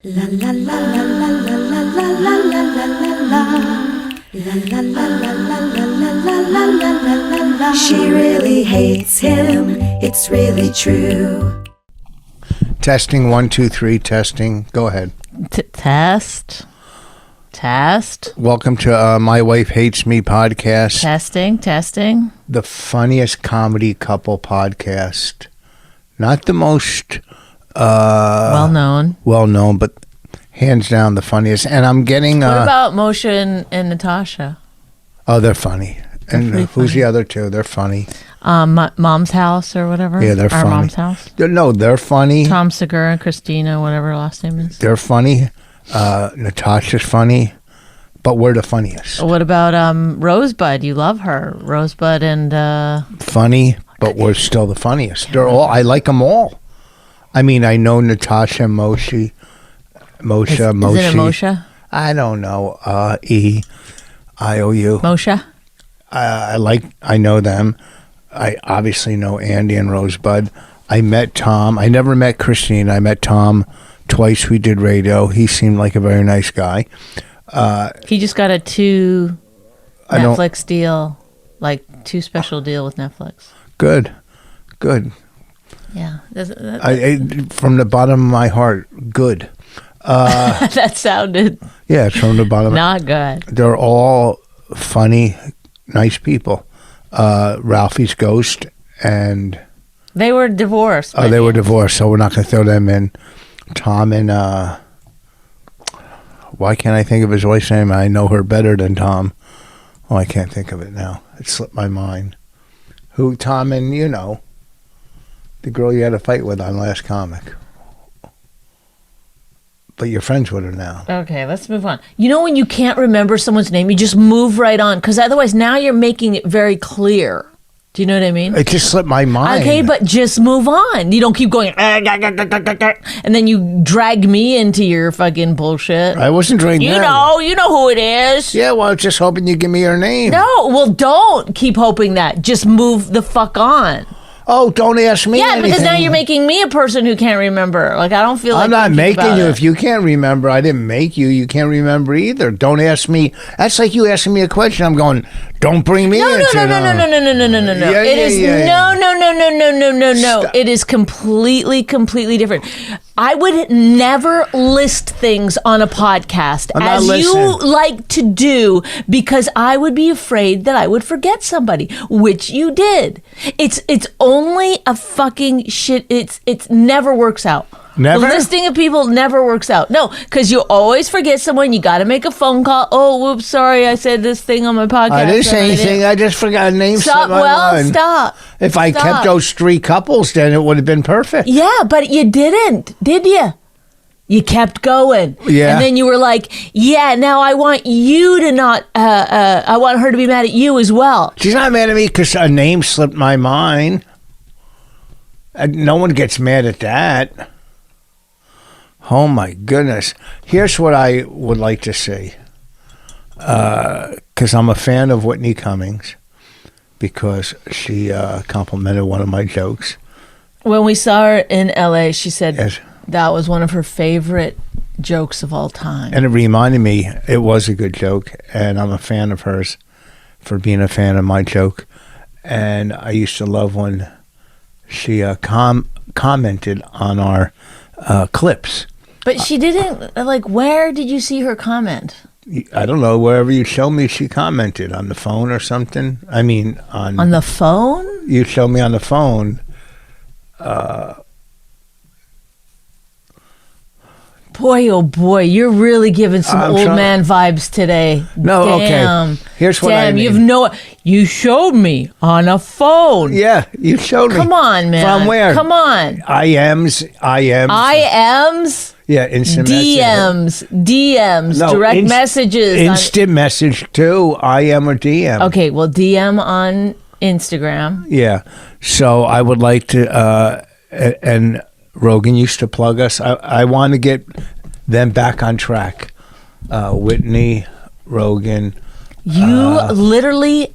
La la la la la la la la la la la la. La la la la la la la la la la la la. She really hates him, it's really true. Testing, 1, 2, 3, testing. Go ahead. Test. Welcome to My Wife Hates Me podcast. Testing. The funniest comedy couple podcast. Not the most well known, but hands down the funniest. And I'm getting... what about Moshe and Natasha? Oh, they're funny. And pretty who's funny. the other two? They're funny. Mom's House or whatever? Yeah, they're Our funny. Mom's House? They're funny. Tom Segura and Christina, whatever her last name is. They're funny. Natasha's funny. But we're the funniest. What about Rosebud? You love her. Rosebud and... Funny, but we're still the funniest. I like them all. I mean, I know Natasha, Moshe. Is it a Moshe? I don't know. E-I-O-U. Moshe? I know them. I obviously know Andy and Rosebud. I met Tom. I never met Christine. I met Tom twice. We did radio. He seemed like a very nice guy. He just got a 2 Netflix deal, like 2 special deal with Netflix. Good. Yeah. From the bottom of my heart, good. That sounded Yeah, it's from the bottom. not good. They're all funny, nice people. Ralphie's ghost and... They were divorced. Oh, they were divorced, so we're not going to throw them in. Tom and... why can't I think of his wife's name? I know her better than Tom. Oh, I can't think of it now. It slipped my mind. Who, Tom and, the girl you had a fight with on Last Comic. But you're friends with her now. Okay, let's move on. You know when you can't remember someone's name, you just move right on, because otherwise now you're making it very clear. Do you know what I mean? It just slipped my mind. Okay, but just move on. You don't keep going, and then you drag me into your fucking bullshit. I wasn't drinking You know who it is. Yeah, well, I was just hoping you'd give me her name. No, well, don't keep hoping that. Just move the fuck on. Oh, don't ask me anything. Because now you're making me a person who can't remember. Like, I don't feel like I'm not thinking making about you. it. If you can't remember, I didn't make you. You can't remember either. Don't ask me. That's like you asking me a question. I'm going, don't bring me No. into It is no. It is completely different. I would never list things on a podcast as you like to do, because I would be afraid that I would forget somebody, which you did. It's only a fucking shit. It's never works out. Never? The listing of people never works out. No, because you always forget someone. You got to make a phone call. Oh, whoops, sorry, I said this thing on my podcast. I didn't say anything. I just forgot a name. Stop. If I kept those 3 couples, then it would have been perfect. Yeah, but you didn't, did you? You kept going. Yeah. And then you were like, yeah, now I want you to not, I want her to be mad at you as well. She's not mad at me because a name slipped my mind. No one gets mad at that. Oh, my goodness. Here's what I would like to see. Because I'm a fan of Whitney Cummings, because she complimented one of my jokes. When we saw her in L.A., she said Yes. that was one of her favorite jokes of all time. And it reminded me, it was a good joke, and I'm a fan of hers for being a fan of my joke. And I used to love when she commented on our clips. But she didn't, where did you see her comment? I don't know, wherever you show me, she commented on the phone or something. I mean, On the phone? You showed me on the phone. Boy, oh boy, you're really giving some old man vibes today. No, Damn. okay. Here's what I mean. You showed me on a phone. Yeah, you showed me. Come on, man. From where? Come on. IMs. Yeah, instant DMs, No, direct messages. Instant message too, IM or DM. Okay, well, DM on Instagram. Yeah, so I would like to, and Rogan used to plug us. I want to get them back on track. Whitney, Rogan. You literally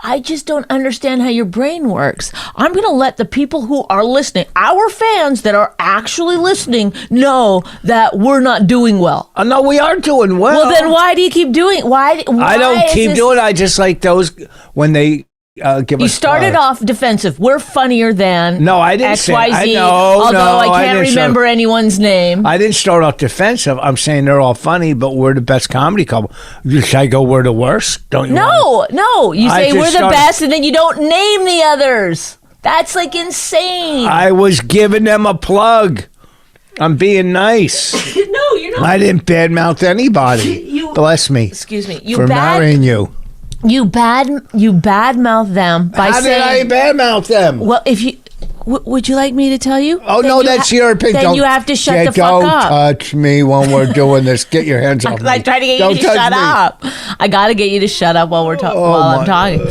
I just don't understand how your brain works. I'm going to let the people who are listening, our fans that are actually listening, know that we're not doing well. No, we are doing well. Well, then why do you keep doing? Why I don't keep doing it. I just like those when they give us. You started off defensive. We're funnier than no, I didn't XYZ. Say, although I can't remember anyone's name. I didn't start off defensive. I'm saying they're all funny, but we're the best comedy couple. Should I go we're the worst? Don't you? No. You say we're the best, and then you don't name the others. That's like insane. I was giving them a plug. I'm being nice. No, you're not. I didn't badmouth anybody. Bless me. Excuse me. For marrying you. You badmouth them by saying. How did I badmouth them? Well, if you would you like me to tell you? Oh, no, that's your opinion. Then you have to shut the fuck up. Don't touch me when we're doing this. Get your hands off me. I try to get you to shut up. I got to get you to shut up while I'm talking.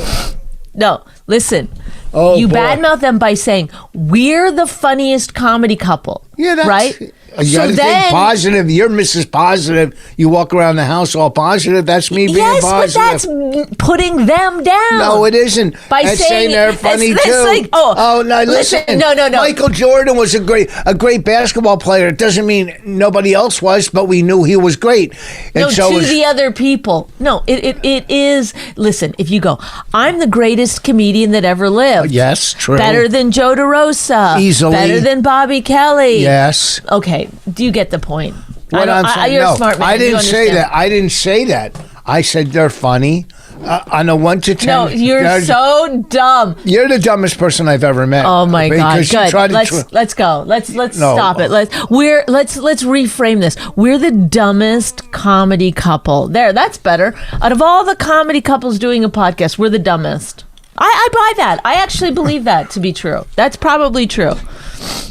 No, listen. You badmouth them by saying we're the funniest comedy couple. Yeah, that's right. You got to think positive. You're Mrs. Positive. You walk around the house all positive. That's me being positive. Yes, but that's putting them down. No, it isn't. By saying they're funny too. Like, no, listen. No. Michael Jordan was a great basketball player. It doesn't mean nobody else was, but we knew he was great. And the other people. No, it is. Listen, if you go, I'm the greatest comedian that ever lived. Yes, true. Better than Joe DeRosa. Easily. Better than Bobby Kelly. Yes. Okay. Do you get the point? What I'm saying, you're a smart man. I didn't say that. I said they're funny. On a 1 to 10. No, you're so dumb. You're the dumbest person I've ever met. Oh my God! Good. Let's go. Let's stop it. Let's reframe this. We're the dumbest comedy couple. That's better. Out of all the comedy couples doing a podcast, we're the dumbest. I buy that. I actually believe that to be true. That's probably true.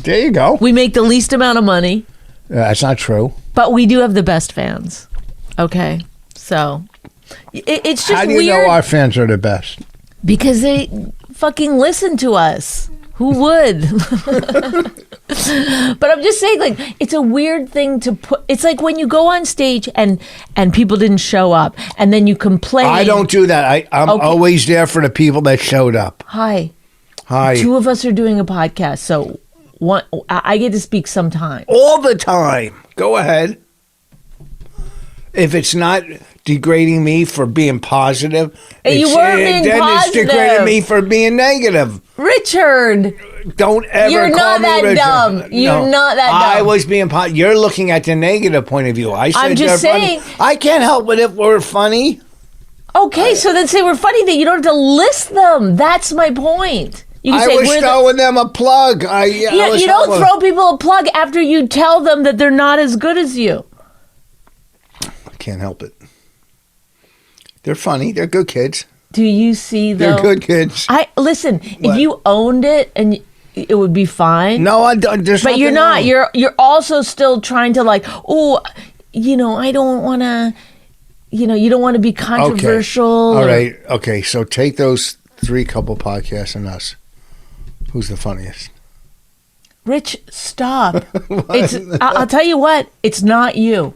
There you go. We make the least amount of money. That's not true. But we do have the best fans. Okay, so it's just weird. How do you know our fans are the best? Because they fucking listen to us. Who would? But I'm just saying, like, it's a weird thing to put. It's like when you go on stage and people didn't show up, and then you complain. I don't do that. I'm always there for the people that showed up. Hi. 2 of us are doing a podcast, so I get to speak sometime. All the time. Go ahead. If it's not degrading me for being positive, you were being then positive. It's degrading me for being negative. Richard, don't ever you're call not me that Richard. dumb. You're not that dumb. I was being positive. You're looking at the negative point of view. I'm just saying. Funny. I can't help it if we're funny. Okay, so then say we're funny. Then you don't have to list them. That's my point. You can I was throwing them a plug. You don't throw people a plug after you tell them that they're not as good as you. I can't help it. They're funny. They're good kids. Do you see though? They're good kids. Listen. If you owned it and it would be fine. No, I don't. But you're not. Wrong. You're also still trying to like. Oh, I don't want to. You don't want to be controversial. Okay. All right. Okay. So take those 3 couple podcasts and us. Who's the funniest? Rich, stop. I'll tell you what. It's not you.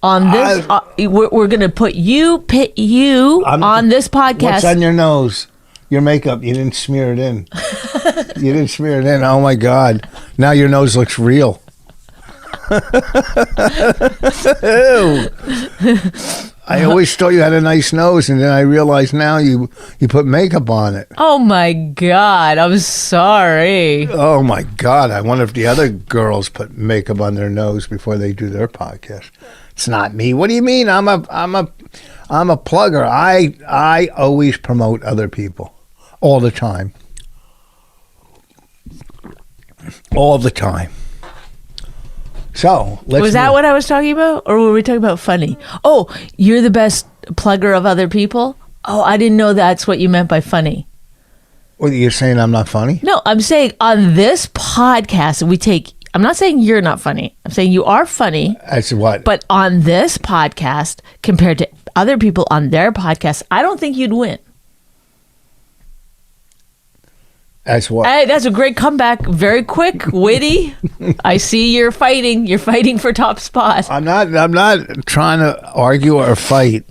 On this, we're going to put you on this podcast. What's on your nose? Your makeup. You didn't smear it in. You didn't smear it in. Oh my God! Now your nose looks real. I always thought you had a nice nose, and then I realized now you put makeup on it. Oh my God, I'm sorry. Oh my God, I wonder if the other girls put makeup on their nose before they do their podcast. It's not me. What do you mean? I'm a plugger. I always promote other people all the time. All the time. So was that what I was talking about, or were we talking about funny? Oh, you're the best plugger of other people. Oh, I didn't know that's what you meant by funny. Well, you're saying I'm not funny? No, I'm saying on this podcast I'm not saying you're not funny. I'm saying you are funny. That's what? But on this podcast, compared to other people on their podcast, I don't think you'd win. As what? Hey, that's a great comeback. Very quick, witty. I see you're fighting. You're fighting for top spot. I'm not trying to argue or fight.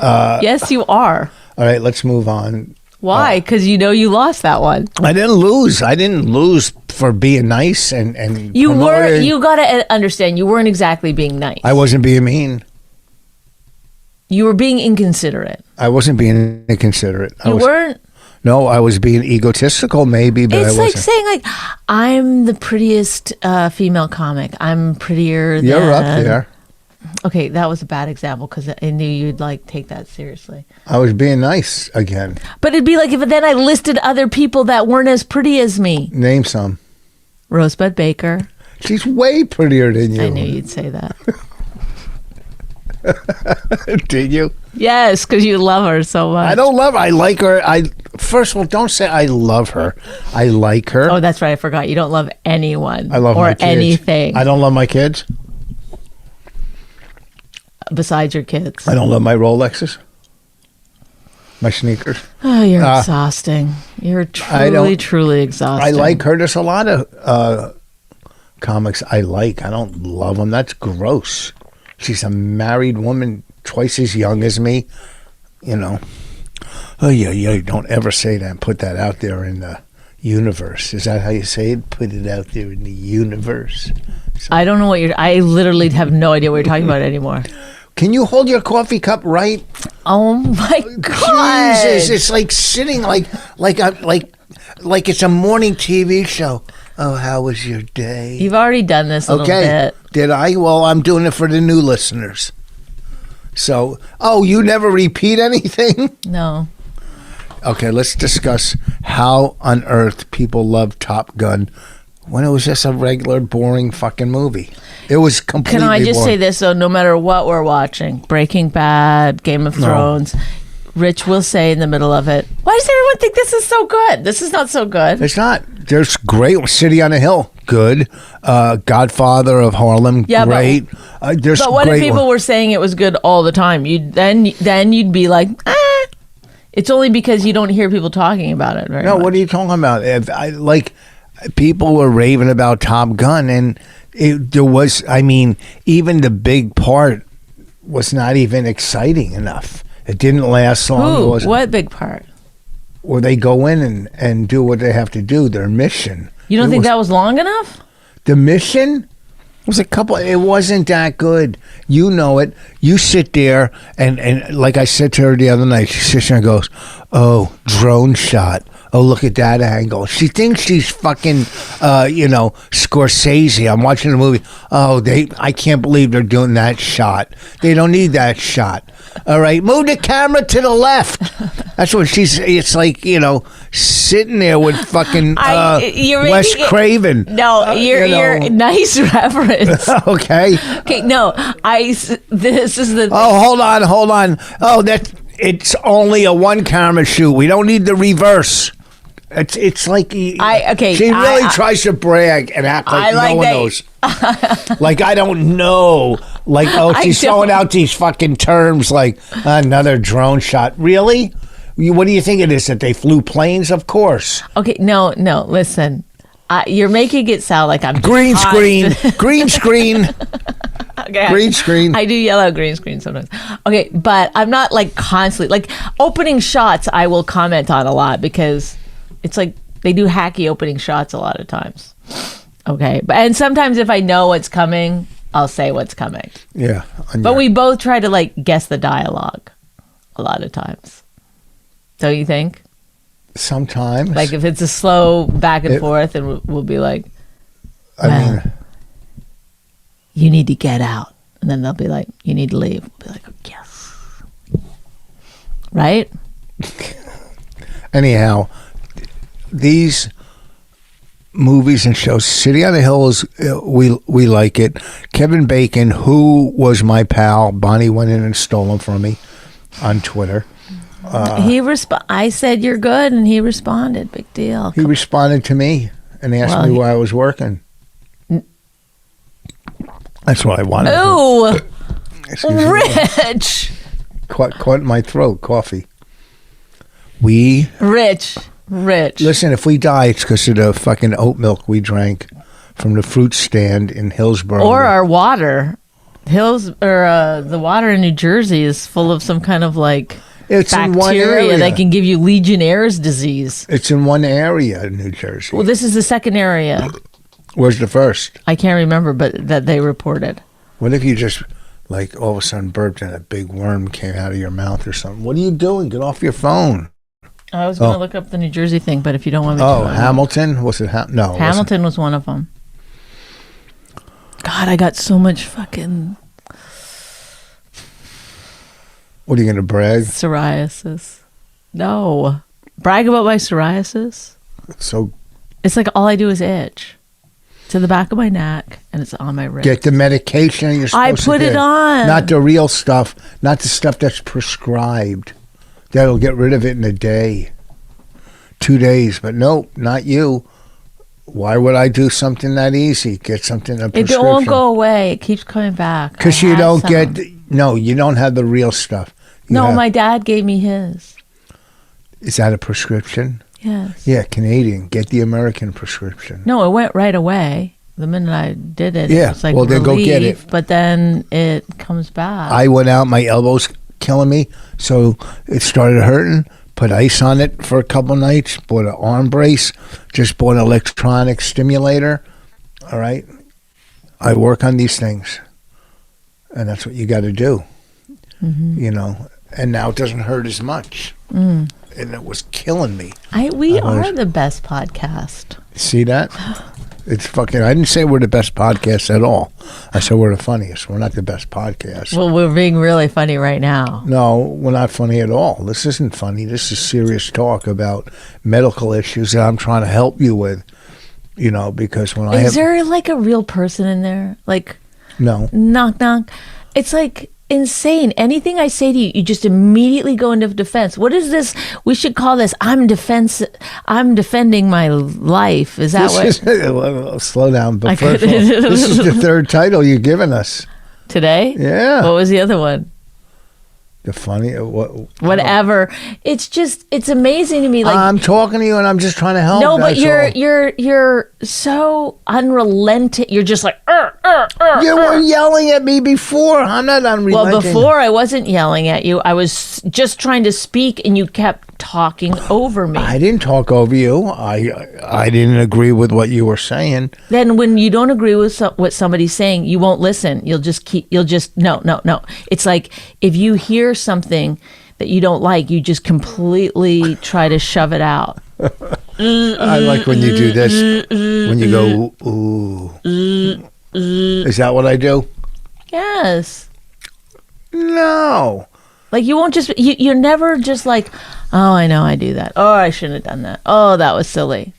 Yes, you are. All right, let's move on. Why? Because you know you lost that one. I didn't lose. I didn't lose for being nice and You were. promoted. You gotta understand. You weren't exactly being nice. I wasn't being mean. You were being inconsiderate. I wasn't being inconsiderate. You weren't. No, I was being egotistical, maybe, but I It's wasn't. like saying, like, I'm the prettiest female comic. I'm prettier than... You're up there. Okay, that was a bad example because I knew you'd, like, take that seriously. I was being nice again. But it'd be like if then I listed other people that weren't as pretty as me. Name some. Rosebud Baker. She's way prettier than you. I knew you'd say that. Did you? Yes, because you love her so much. I don't love her. I like her. First of all, don't say I love her. I like her. Oh, that's right. I forgot. You don't love anyone. I love or my kids. anything. I don't love my kids. Besides your kids. I don't love my Rolexes. My sneakers. Oh, you're exhausting. You're truly exhausting. I like her. There's a lot of comics I like. I don't love them. That's gross. She's a married woman, twice as young as me. You know. Oh, yeah. Don't ever say that and put that out there in the universe. Is that how you say it? Put it out there in the universe. So, I don't know what I literally have no idea what you're talking about anymore. can you hold your coffee cup right? Oh my God. Jesus, it's like sitting like it's a morning TV show. Oh, how was your day? You've already done this a little bit. Did I? Well, I'm doing it for the new listeners. So, you never repeat anything? No. Okay, let's discuss how on earth people love Top Gun when it was just a regular, boring fucking movie. It was completely Can I just boring. say this, though? No matter what we're watching, Breaking Bad, Game of Thrones, Rich will say in the middle of it, why does everyone think this is so good? This is not so good. It's not. There's great. City on a Hill, good. Godfather of Harlem, Yeah, great. There's But what if great people one. were saying it was good all the time? Then you'd be like, It's only because you don't hear people talking about it very No, much. what are you talking about? People were raving about Top Gun, and there was, even the big part was not even exciting enough. It didn't last long. It wasn't- What big part? Where they go in and do what they have to do, their mission. You don't think that was long enough? The mission was it wasn't that good. You know it. You sit there and like I said to her the other night, she sits there and goes, oh, drone shot. Oh, look at that angle. She thinks she's fucking, Scorsese. I'm watching the movie. Oh, I can't believe they're doing that shot. They don't need that shot. All right, move the camera to the left. That's what it's like, sitting there with fucking Wes Craven. No, you're nice reference. Okay. Okay, no, this is the... Oh, hold on. Oh, it's only a one camera shoot. We don't need the reverse. It's like she really tries to brag and act like no one knows. Like I don't know. Like she's throwing out these fucking terms like another drone shot. Really? What do you think it is? That they flew planes? Of course. Okay, no. Listen, you're making it sound like I'm green screen. Okay, green screen. I do yell out green screen sometimes. Okay, but I'm not like constantly like opening shots. I will comment on a lot because it's like they do hacky opening shots a lot of times. Okay, and sometimes if I know what's coming, I'll say what's coming. Yeah, but we both try to like guess the dialogue a lot of times. Don't you think? Sometimes, like if it's a slow back and forth, and we'll be like, you need to get out. And then they'll be like, you need to leave. We'll be like, oh, yes. Right? Anyhow, these movies and shows, City on the Hill is, we like it. Kevin Bacon, who was my pal, Bonnie went in and stole him from me on Twitter. I said you're good, and he responded. Big deal. He responded to me and asked me where I was working. That's what I wanted. Ooh, Rich. Caught in my throat. Coffee. Rich. Rich. Listen, if we die, it's because of the fucking oat milk we drank from the fruit stand in Hillsborough. Or our water. The water in New Jersey is full of some kind of like it's bacteria in one area that can give you Legionnaire's disease. It's in one area in New Jersey. Well, this is the second area. Where's the first? I can't remember, but that they reported. What if you just, like, all of a sudden burped and a big worm came out of your mouth or something? What are you doing? Get off your phone. I was going to look up the New Jersey thing, but if you don't want me to. Oh, Hamilton? Was it? No. Hamilton was one of them. God, I got so much fucking... What are you going to brag? Psoriasis. No. Brag about my psoriasis? It's like all I do is itch. To the back of my neck, and it's on my wrist. Get the medication you're supposed to I put it on. Not the real stuff. Not the stuff that's prescribed. That'll get rid of it in a day. 2 days. But nope, not you. Why would I do something that easy? Get something, a prescription. It won't go away. It keeps coming back. Because you don't get... No, you don't have the real stuff. My dad gave me his. Is that a prescription? Yes. Yeah, Canadian. Get the American prescription. No, it went right away. The minute I did it, yeah. it was like well, then relief, go get it. But then it comes back. I went out, my elbow's killing me, so it started hurting. Put ice on it for a couple nights. Bought an arm brace. Just bought an electronic stimulator. All right? I work on these things. And that's what you got to do. Mm-hmm. You know? And now it doesn't hurt as much. Mm. And it was killing me. We are the best podcast. See that? It's fucking... I didn't say we're the best podcast at all. I said we're the funniest. We're not the best podcast. Well, we're being really funny right now. No, we're not funny at all. This isn't funny. This is serious talk about medical issues that I'm trying to help you with. You know, because when Is there like a real person in there? Like... No. Knock, knock. It's like... insane. Anything I say to you, you just immediately go into defense. What is this? We should call this I'm defending my life. Is that what? Slow down. But first of all, this is the third title you've given us. Today? Yeah. What was the other one? The funny... Whatever. It's just... It's amazing to me. Like I'm talking to you and I'm just trying to help. No, but you're so unrelenting. You're just like... You were yelling at me before. I'm not unrelenting. Well, before I wasn't yelling at you. I was just trying to speak and you kept talking over me. I didn't talk over you. I didn't agree with what you were saying. Then when you don't agree with what somebody's saying, you won't listen. You'll just no. It's like if you hear something that you don't like, you just completely try to shove it out. I like when you do this. When you go, ooh. Is that what I do? Yes. No. Like you won't just, you're never just like, oh, I know I do that. Oh, I shouldn't have done that. Oh, that was silly.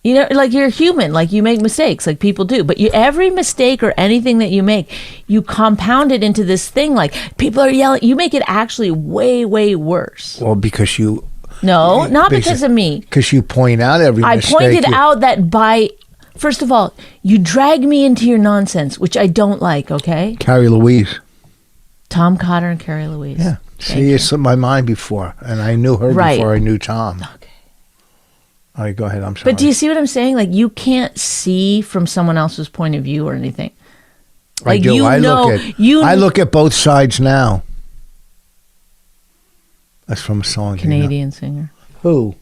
You know, like you're human, like you make mistakes, like people do. But every mistake or anything that you make, you compound it into this thing. Like people are yelling, you make it actually way, way worse. Well, because you... No, not because of me. Because you point out every mistake. I pointed out that first of all, you drag me into your nonsense, which I don't like, okay? Carrie Louise. Tom Cotter and Carrie Louise. Yeah. See, it slipped my mind before, and I knew her before I knew Tom. Okay. All right, go ahead. I'm sorry. But do you see what I'm saying? Like, you can't see from someone else's point of view or anything. Like, I do. I look at both sides now. That's from a song. Canadian singer. Who?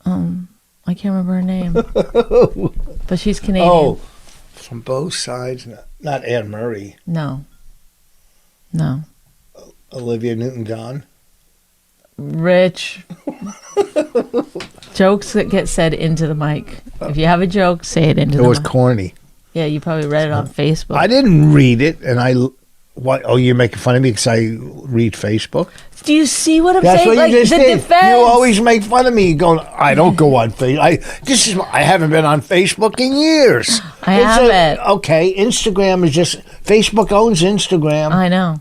I can't remember her name. But she's Canadian. Oh, from both sides. Not Anne Murray. No. Olivia Newton-John. Rich. Jokes that get said into the mic. If you have a joke, say it into the mic. It was corny. Yeah, you probably read it on Facebook. I didn't read it, and what? Oh, you're making fun of me because I read Facebook? Do you see what I'm That's saying? What you just did. Defense. You always make fun of me. Going, I don't go on Facebook. I haven't been on Facebook in years. I haven't. Okay, Instagram is just... Facebook owns Instagram. I know.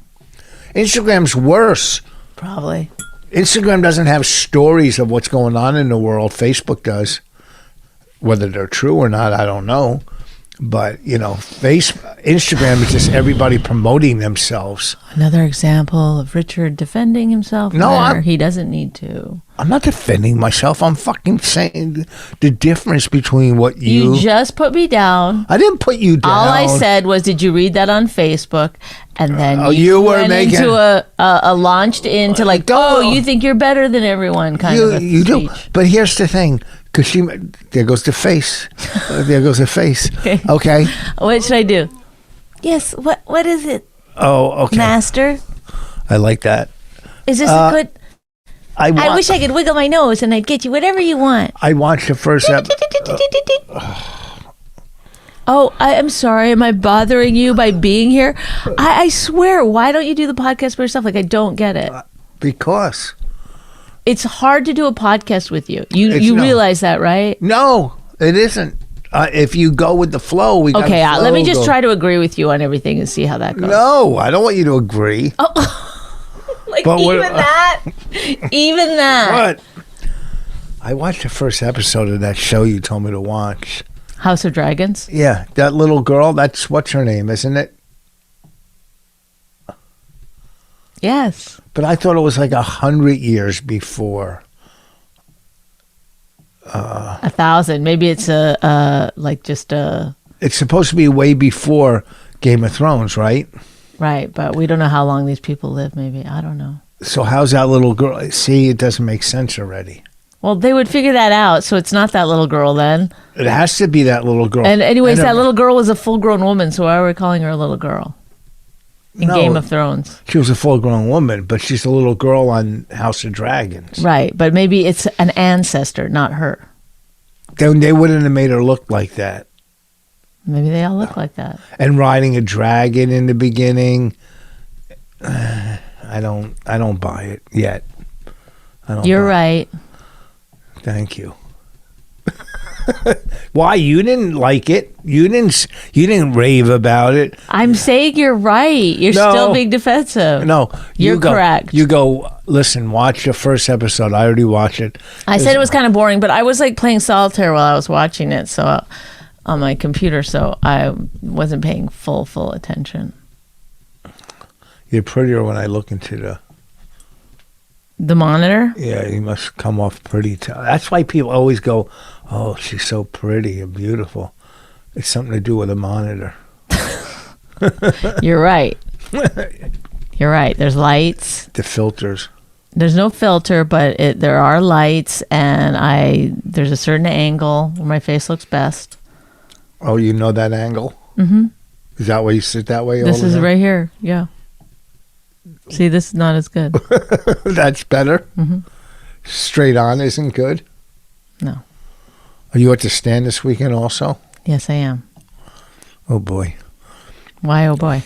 Instagram's worse. Probably. Instagram doesn't have stories of what's going on in the world. Facebook does. Whether they're true or not, I don't know. But, Instagram is just everybody promoting themselves. Another example of Richard defending himself. No, he doesn't need to. I'm not defending myself. I'm fucking saying the difference between what You just put me down. I didn't put you down. All I said was, did you read that on Facebook? And then you were went making into launched into like, you think you're better than everyone kind of a you do. speech. But here's the thing, because there goes the face. There goes the face. Okay. What should I do? Yes. What is it? Oh, okay. Master. I like that. Is this a good? I wish I could wiggle my nose and I'd get you whatever you want. I watched the first episode. Oh, I'm sorry. Am I bothering you by being here? I swear. Why don't you do the podcast by yourself? Like, I don't get it. Because it's hard to do a podcast with you. You realize that, right? No, it isn't. If you go with the flow, we got okay. Let me just try to agree with you on everything and see how that goes. No, I don't want you to agree. Oh. Even that. What? I watched the first episode of that show you told me to watch. House of Dragons? Yeah, that little girl, what's her name, isn't it? Yes. But I thought it was like 100 years before. 1,000. Maybe it's It's supposed to be way before Game of Thrones, right? Right, but we don't know how long these people live, maybe. I don't know. So how's that little girl? See, it doesn't make sense already. Well, they would figure that out, so it's not that little girl then. It has to be that little girl. And anyways, that little girl was a full-grown woman, so why are we calling her a little girl? In Game of Thrones. She was a full-grown woman, but she's a little girl on House of Dragons. Right, but maybe it's an ancestor, not her. Then they wouldn't have made her look like that. Maybe they all look like that. And riding a dragon in the beginning, I don't buy it yet. You're right. Thank you. Why, you didn't like it? You didn't rave about it. I'm saying you're right. You're still being defensive. No, you're correct. You go, listen, watch the first episode. I already watched it. I said it was kind of boring, but I was like playing solitaire while I was watching it, so on my computer, so I wasn't paying full attention. You're prettier when I look into the monitor. Yeah, you must come off pretty. That's why people always go, "Oh, she's so pretty and beautiful." It's something to do with a monitor. You're right. You're right. There's lights. The filters. There's no filter, but there are lights, and there's a certain angle where my face looks best. Oh, you know that angle? Mm-hmm. Is that why you sit that way? This is right here. Yeah. See, this is not as good. That's better? Mm-hmm. Straight on isn't good? No. Are you at the stand this weekend also? Yes, I am. Oh, boy. Why, oh, boy?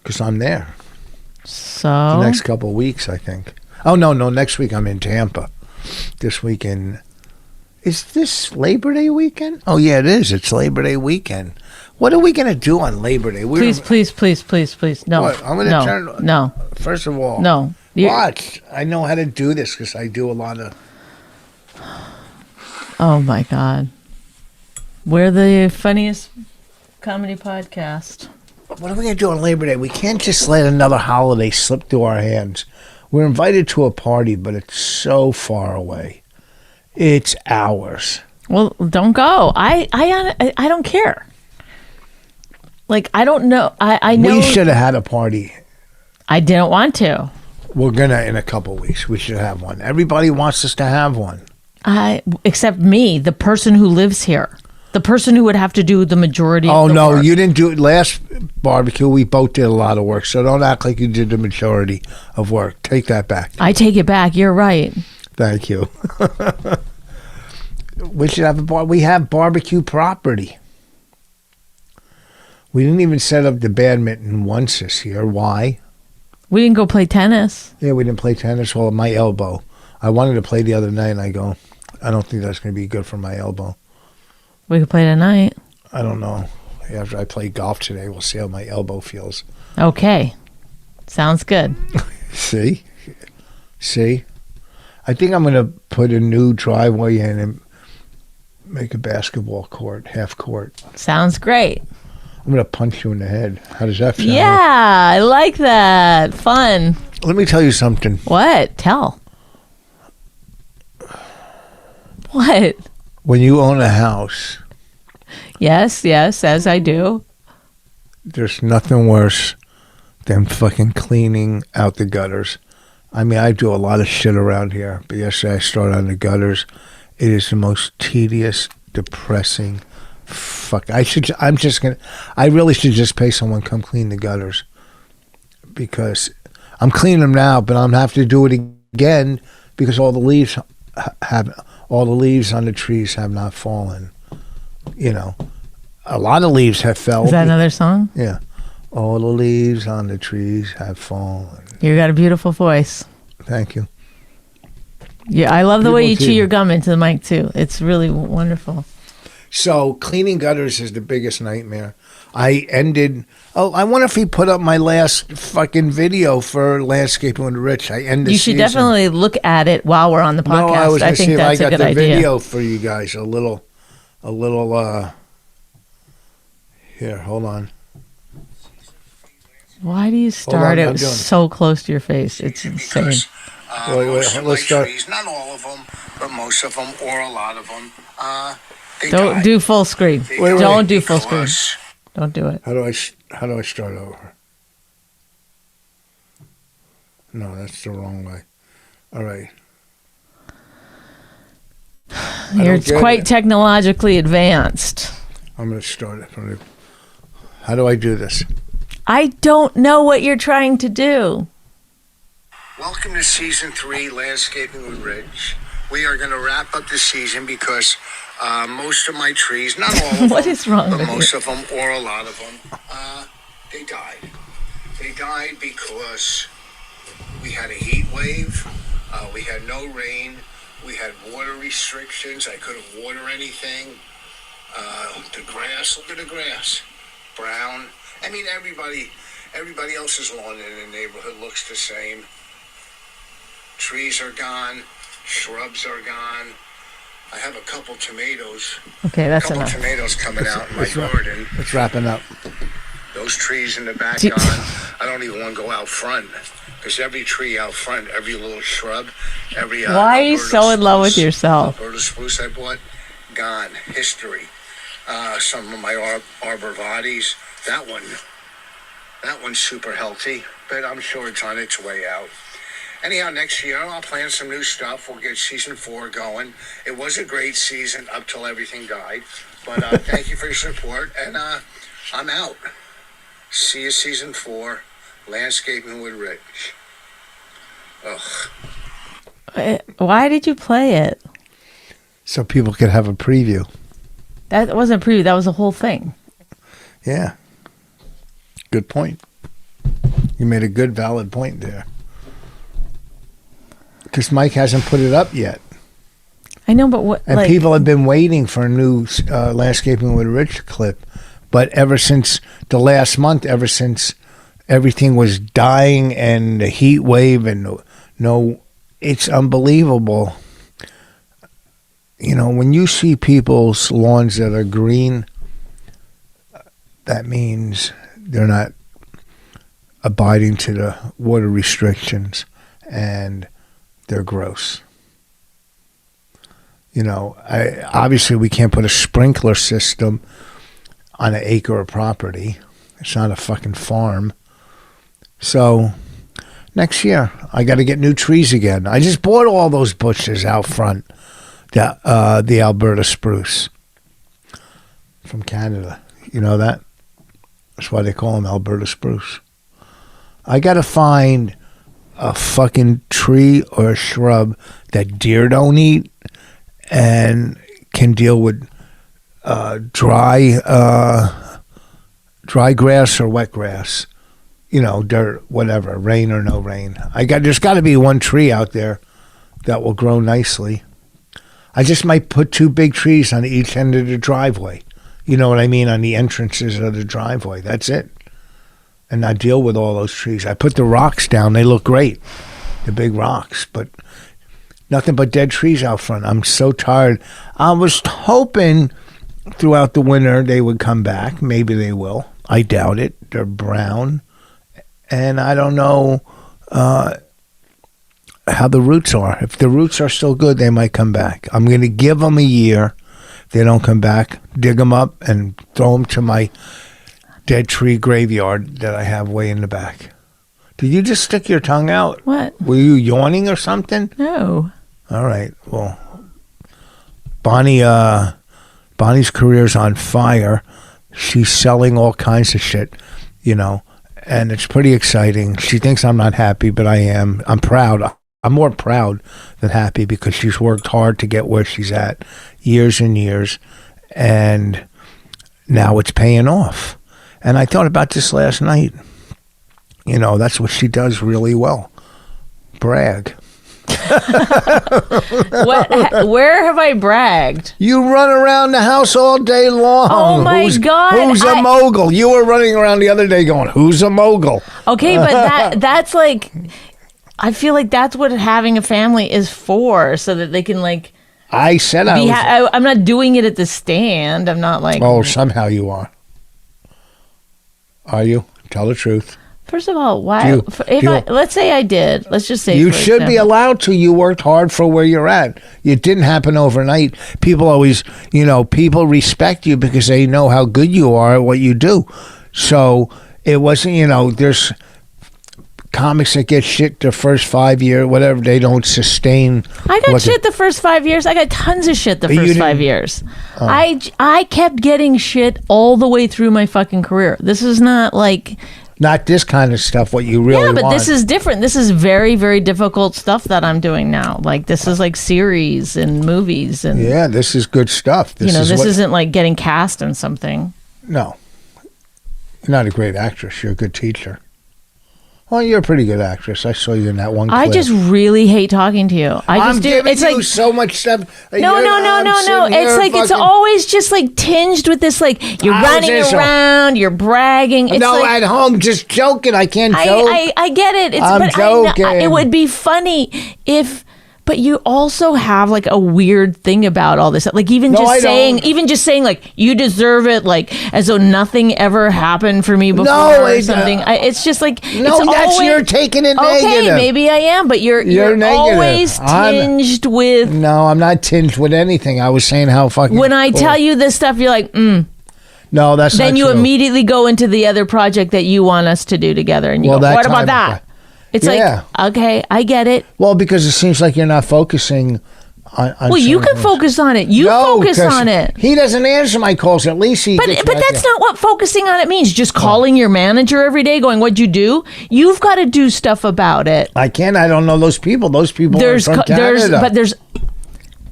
Because I'm there. So? The next couple of weeks, I think. Oh, no. Next week I'm in Tampa. This weekend. Is this Labor Day weekend? Oh, yeah, it is. It's Labor Day weekend. What are we going to do on Labor Day? Please. No. What? I'm going to turn. No. First of all. No. Watch. I know how to do this because I do a lot of. Oh, my God. We're the funniest comedy podcast. What are we going to do on Labor Day? We can't just let another holiday slip through our hands. We're invited to a party, but it's so far away. It's hours. Well, don't go. I don't care. Like, I don't know. I know. We should have had a party. I didn't want to. We're going to in a couple of weeks. We should have one. Everybody wants us to have one. Except me, the person who lives here. The person who would have to do the majority of the work. Oh, no, you didn't do it. Last barbecue, we both did a lot of work. So don't act like you did the majority of work. Take that back. I take it back. You're right. Thank you. We should have a bar. We have barbecue property. We didn't even set up the badminton once this year. Why? We didn't go play tennis. Yeah, we didn't play tennis. Well, my elbow. I wanted to play the other night, and I go, I don't think that's going to be good for my elbow. We could play tonight. I don't know. After I play golf today, we'll see how my elbow feels. Okay. Sounds good. See? I think I'm going to put a new driveway in and make a basketball court, half court. Sounds great. I'm going to punch you in the head. How does that sound? Yeah, I like that. Fun. Let me tell you something. What? Tell. What? When you own a house. Yes, as I do. There's nothing worse than fucking cleaning out the gutters. I mean, I do a lot of shit around here, but yesterday I started on the gutters. It is the most tedious, depressing fuck. I really should just pay someone to come clean the gutters, because I'm cleaning them now, but I'm gonna have to do it again because all the leaves on the trees have not fallen. You know, a lot of leaves have fell. Is that another song? Yeah. All the leaves on the trees have fallen. You got a beautiful voice. Thank you. Yeah, I love the way you chew your gum into the mic too. It's really wonderful. So cleaning gutters is the biggest nightmare. I wonder if he put up my last fucking video for Landscaping with Rich. I ended. You should definitely look at it while we're on the podcast. No, I was I think that's a good idea. I got the video for you guys. A little. Here, hold on. Why do you start it so close to your face? It's insane. Wait, let's start. Trees, not all of them, but most of them, or a lot of them. Don't do full screen. Don't do full screen. Don't do it. How do I start over? No, that's the wrong way. All right. It's quite technologically advanced. I'm going to start it from the... How do I do this? I don't know what you're trying to do. Welcome to Season 3, Landscaping with Rich. We are going to wrap up the season because most of my trees, not all of them, what is wrong but with most you? of them, or a lot of them, they died. They died because we had a heat wave, we had no rain, we had water restrictions, I couldn't water anything. The grass, look at the grass, brown. I mean, everybody else's lawn in the neighborhood looks the same. Trees are gone, shrubs are gone. I have a couple tomatoes. Okay, that's enough. enough. Tomatoes coming out in my garden. It's wrapping up. Those trees in the back gone. I don't even want to go out front because every tree out front, every little shrub, every. Why are you so in love with yourself? Alberta spruce I bought, gone. History. Some of my arborvitaes. That one's super healthy, but I'm sure it's on its way out. Anyhow, next year I'll plan some new stuff. We'll get Season 4 going. It was a great season up till everything died. But thank you for your support, and I'm out. See you Season 4, Landscaping with Rich. Ugh. Why did you play it? So people could have a preview. That wasn't a preview. That was the whole thing. Yeah. Good point. You made a good, valid point there. Because Mike hasn't put it up yet. I know, but what? And people have been waiting for a new Landscaping with Rich clip. But ever since the last month, ever since everything was dying and the heat wave and it's unbelievable. You know, when you see people's lawns that are green, that means they're not abiding to the water restrictions and they're gross. You know, obviously we can't put a sprinkler system on an acre of property. It's not a fucking farm. So next year I got to get new trees again. I just bought all those bushes out front, the Alberta spruce from Canada. You know that? That's why they call them Alberta spruce. I got to find a fucking tree or a shrub that deer don't eat and can deal with dry grass or wet grass, you know, dirt, whatever, rain or no rain. There's got to be one tree out there that will grow nicely. I just might put 2 big trees on each end of the driveway. You know what I mean? On the entrances of the driveway. That's it. And not deal with all those trees. I put the rocks down. They look great. The big rocks. But Nothing but dead trees out front. I'm so tired. I was hoping throughout the winter they would come back. Maybe they will. I doubt it. They're brown. And I don't know how the roots are. If the roots are still good, they might come back. I'm going to give them a year. If they don't come back, dig them up and throw them to my dead tree graveyard that I have way in the back. Did you just stick your tongue out? What? Were you yawning or something? No. All right. Well, Bonnie's career's on fire. She's selling all kinds of shit, and it's pretty exciting. She thinks I'm not happy, but I am. I'm proud. I'm more proud than happy because she's worked hard to get where she's at, years and years, and now it's paying off. And I thought about this last night. That's what she does really well. Brag. Where have I bragged? You run around the house all day long. Oh my God. Who's a mogul? You were running around the other day going, who's a mogul? Okay, but that's like, I feel like that's what having a family is for, so that they can I said I'm not doing it at the stand. I'm not like. Oh, somehow you are. Are you? Tell the truth. First of all, why? Let's say I did. Let's just say you should be allowed to. You worked hard for where you're at. It didn't happen overnight. People always, people respect you because they know how good you are at what you do. So it wasn't, there's comics that get shit the first 5 years, whatever. They don't sustain. I got shit the first 5 years. I got tons of shit the first 5 years. I kept getting shit all the way through my fucking career. This is not like. Not this kind of stuff, what you really want. Yeah, but this is different. This is very, very difficult stuff that I'm doing now. This is like series and movies. And yeah, this is good stuff. This isn't like getting cast in something. No. You're not a great actress. You're a good teacher. Well, you're a pretty good actress. I saw you in that one clip. I just really hate talking to you. I'm giving you so much stuff. No. It's like it's always just like tinged with this you're running around, you're bragging. It's at home, just joking. I can't joke. I get it. I'm joking. It would be funny if. But you also have a weird thing about all this. Even just saying you deserve it, as though nothing ever happened for me before or something. It's just you're taking it negative. Okay, maybe I am, but you're always tinged with. No, I'm not tinged with anything. I was saying how fucking. When I tell you this stuff, you're like, No, that's then not you true. Immediately go into the other project that you want us to do together, and you go, what about that? It's okay, I get it. Well, because it seems like you're not focusing on well, you can focus on it. Focus on it. He doesn't answer my calls. At least he. But that's not what focusing on it means. Just calling your manager every day, going, "What'd you do?" You've got to do stuff about it. I can't. I don't know those people. Those people are from Canada.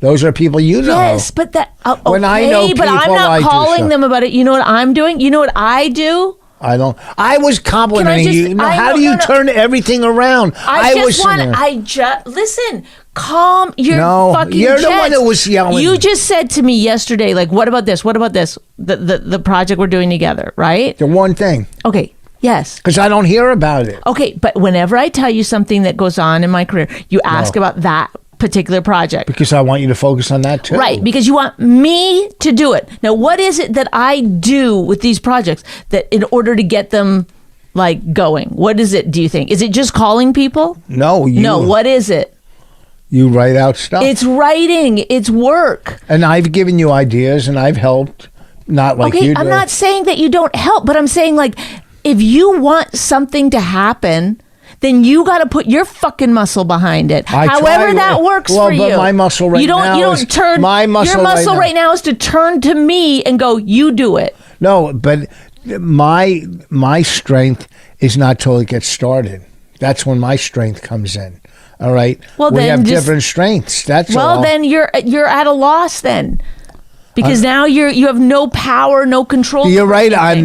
Those are people you know. Yes, but when I know people, but I'm not calling them about it. You know what I'm doing? You know what I do? I don't. I was complimenting you. How do you turn everything around? Listen. Calm your fucking you're jets. The one that was yelling. You just said to me yesterday, what about this? What about this? The project we're doing together, right? The one thing. Okay. Yes. Because I don't hear about it. Okay, but whenever I tell you something that goes on in my career, you ask about that particular project. Because I want you to focus on that too. Right, because you want me to do it. Now, what is it that I do with these projects that in order to get them going? What is it, do you think? Is it just calling people? No. No, what is it? You write out stuff. It's writing. It's work. And I've given you ideas and I've helped. Not like you do. I'm not saying that you don't help, but I'm saying if you want something to happen, then you got to put your fucking muscle behind it. However that works for you. But my muscle right now is turn. My muscle your muscle right now is to turn to me and go, you do it. No, but my strength is not till it gets started. That's when my strength comes in. All right. Well, we have different strengths. That's all. Well, then you're at a loss then. Because now you have no power, no control. You're right on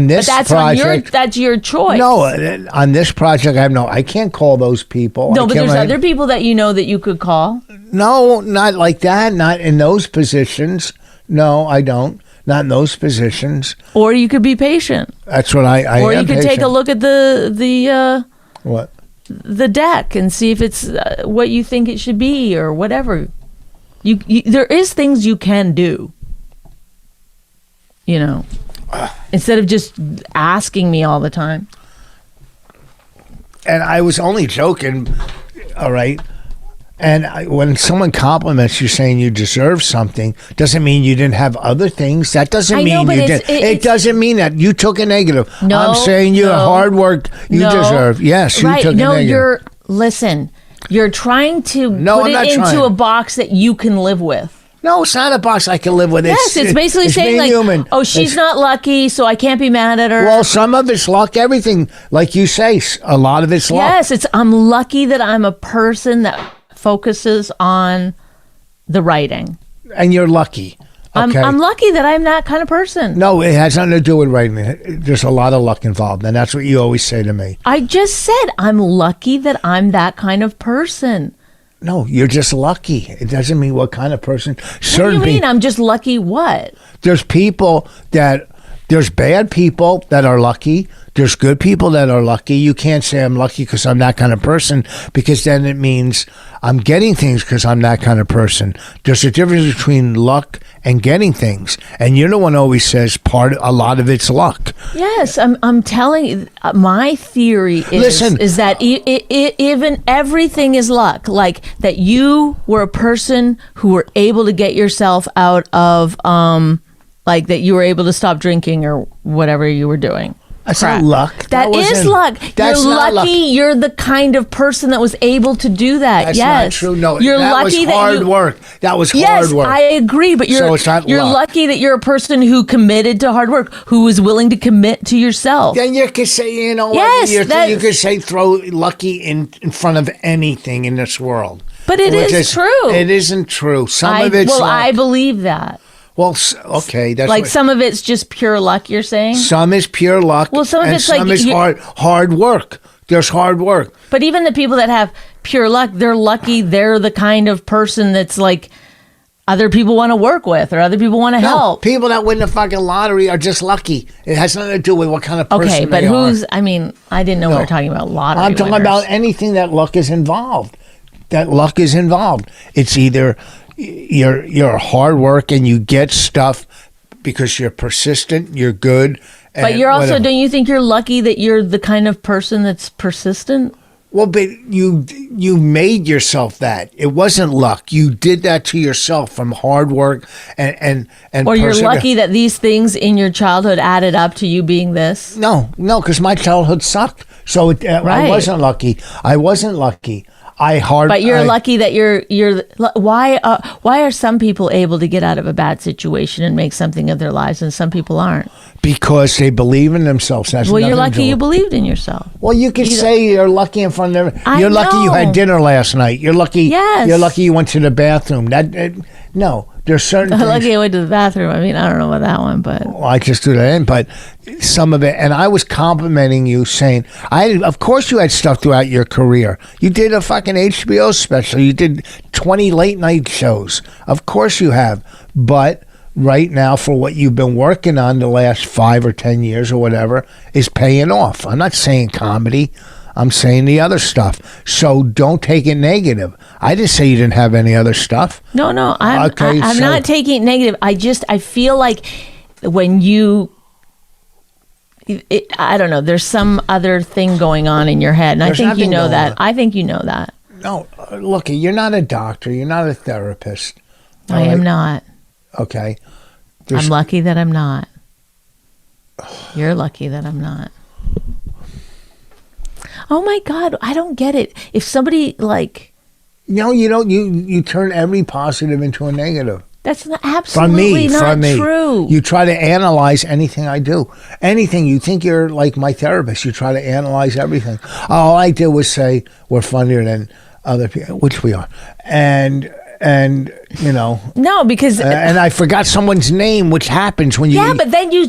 this project. That's your choice. No, on this project, I can't call those people. No, but there's other people that you know that you could call. No, not like that. Not in those positions. No, I don't. Not in those positions. Or you could be patient. That's what I Or am you could patient. take a look at the what? the deck and see if it's what you think it should be or whatever. You there is things you can do. You know, instead of just asking me all the time. And I was only joking, all right? And when someone compliments you saying you deserve something, doesn't mean you didn't have other things. That doesn't mean you did. It doesn't mean that you took a negative. No, I'm saying you're hard work you deserve. Yes, you took a negative. Listen, you're trying to put it into a box that you can live with. No, it's not a box I can live with. Yes, it's basically saying like, human. Oh, she's not lucky, so I can't be mad at her. Well, some of it's luck. Everything, like you say, a lot of it's luck. Yes, I'm lucky that I'm a person that focuses on the writing. And you're lucky. Okay? I'm lucky that I'm that kind of person. No, it has nothing to do with writing. There's a lot of luck involved, and that's what you always say to me. I just said I'm lucky that I'm that kind of person. No, you're just lucky. It doesn't mean what kind of person. What do you mean? I'm just lucky what? There's bad people that are lucky. There's good people that are lucky. You can't say I'm lucky because I'm that kind of person, because then it means I'm getting things because I'm that kind of person. There's a difference between luck and getting things. And you're the one who always says a lot of it's luck. Yes, I'm telling you, my theory is that even everything is luck. Like that you were a person who were able to get yourself out of, like that you were able to stop drinking or whatever you were doing. That's not luck. That is luck. You're lucky. You're the kind of person that was able to do that. That's yes, not true. No, you're that lucky was hard work. That was hard work. Yes, I agree. But so it's not you're luck. lucky that you're a person who committed to hard work, who was willing to commit to yourself. Then you could say, yes, you could say throw lucky in front of anything in this world. But it is true. It isn't true. Some of it's luck. I believe that. Well, okay, that's like some of it's just pure luck. You're saying some is pure luck. Well, some of it's some is hard work. There's hard work. But even the people that have pure luck, they're lucky. They're the kind of person that's like other people want to work with or other people want to help. People that win the fucking lottery are just lucky. It has nothing to do with what kind of person they are. Okay, but I didn't know we were talking about lottery I'm talking winners. about anything that luck is involved. It's either you're hard work and you get stuff because you're persistent, you're good. But you're also, don't you think you're lucky that you're the kind of person that's persistent? Well, but you made yourself that. It wasn't luck. You did that to yourself from hard work and or you're lucky that these things in your childhood added up to you being this? No, because my childhood sucked. So I wasn't lucky. But you're lucky that you're. Why are some people able to get out of a bad situation and make something of their lives, and some people aren't? Because they believe in themselves. That's you're lucky you believed in yourself. Well, you could say you're lucky in front of everyone. You're lucky you had dinner last night. You're lucky. Yes. You're lucky you went to the bathroom. No. There's certain things. Lucky I went to the bathroom. I don't know about that one, but well, I just threw that in. But some of it, and I was complimenting you, saying, of course you had stuff throughout your career. You did a fucking HBO special. You did 20 late night shows. Of course you have. But right now, for what you've been working on the last 5 or 10 years or whatever, is paying off. I'm not saying comedy. I'm saying the other stuff. So don't take it negative. I didn't say you didn't have any other stuff. No, I'm not taking it negative. I feel like when you, I don't know, there's some other thing going on in your head. And I think you know that. I think you know that. No, look, you're not a doctor. You're not a therapist. I am not. Okay. I'm lucky that I'm not. You're lucky that I'm not. Oh my God, I don't get it. If somebody like... No, you don't. You turn every positive into a negative. That's absolutely not true. You try to analyze anything I do. Anything. You think you're like my therapist. You try to analyze everything. All I did was say we're funnier than other people, which we are. And And No, because and I forgot someone's name, which happens when you. Yeah, but then you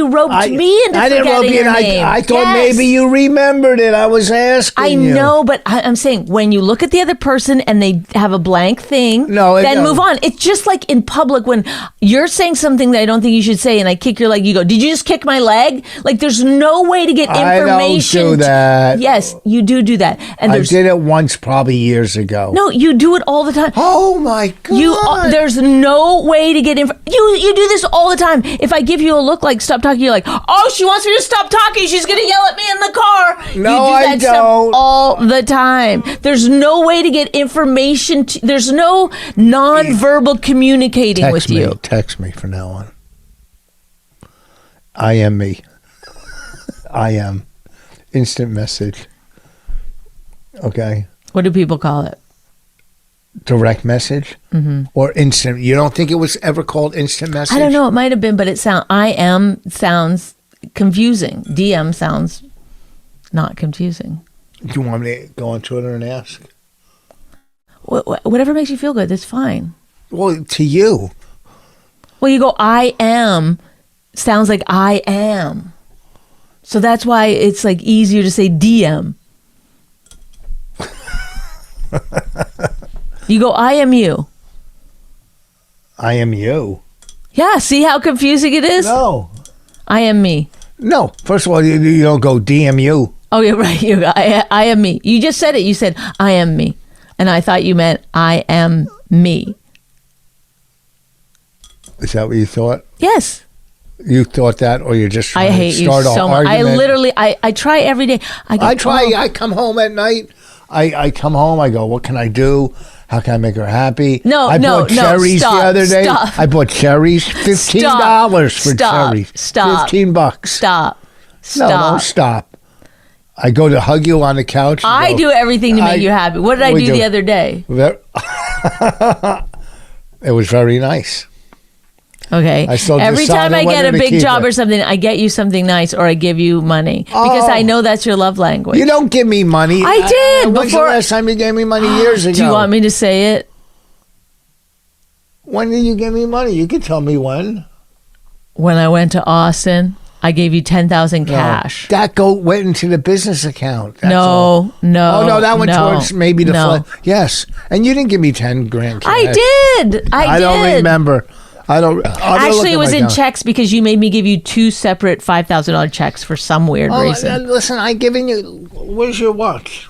roped me into I didn't rope forgetting you. your And name. I thought Yes. maybe you remembered it. I was asking. I you. know, but I'm saying when you look at the other person and they have a blank thing, then move on. It's just like in public when you're saying something that I don't think you should say, and I kick your leg. You go, "Did you just kick my leg?" Like there's no way to get information. I don't do that. Yes, you do that. And I did it once, probably years ago. No, you do it all the time. Oh my God! There's no way to get info. You do this all the time. If I give you a look like stop talking, you're like, oh, she wants me to stop talking. She's gonna yell at me in the car. No, I don't. All the time. There's no way to get information. There's no non-verbal communicating with you. Text me from now on. I am me. I am. Instant message. Okay. What do people call it? Direct message or instant. You don't think it was ever called instant message? I don't know. It might have been, but I am sounds confusing. DM sounds not confusing. Do you want me to go on Twitter and ask? Whatever makes you feel good, that's fine. Well, to you. Well, you go, I am sounds like I am. So that's why it's like easier to say DM. You go, I am you. I am you. Yeah, see how confusing it is? No. I am me. No. First of all, you don't go DMU. Oh, you're right. You go, I am me. You just said it. You said, I am me. And I thought you meant, I am me. Is that what you thought? Yes. You thought that, or you're just trying I hate to start you an so much. argument? I literally, I try every day. I try. I come home at night. I come home. I go, what can I do? How can I make her happy? I bought cherries stop, the other day. Stop. I bought cherries. $15 for cherries. Stop. $15. Stop. No, don't stop. I go to hug you on the couch. I do everything to make you happy. What did I do the other day? It was very nice. Okay. Every time I get a big job it. or something, I get you something nice or I give you money because I know that's your love language. You don't give me money. I did. When's the last time you gave me money? Years ago. Do you want me to say it? When did you give me money? You can tell me when. When I went to Austin, I gave you $10,000 cash. That went into the business account. That's no. all. Oh no, that went no, towards maybe the no. flood. Yes, and you didn't give me $10,000 cash. I did. I don't remember. I don't. Actually, it was in checks because you made me give you two separate $5,000 checks for some weird reason. Listen, I given you. Where's your watch?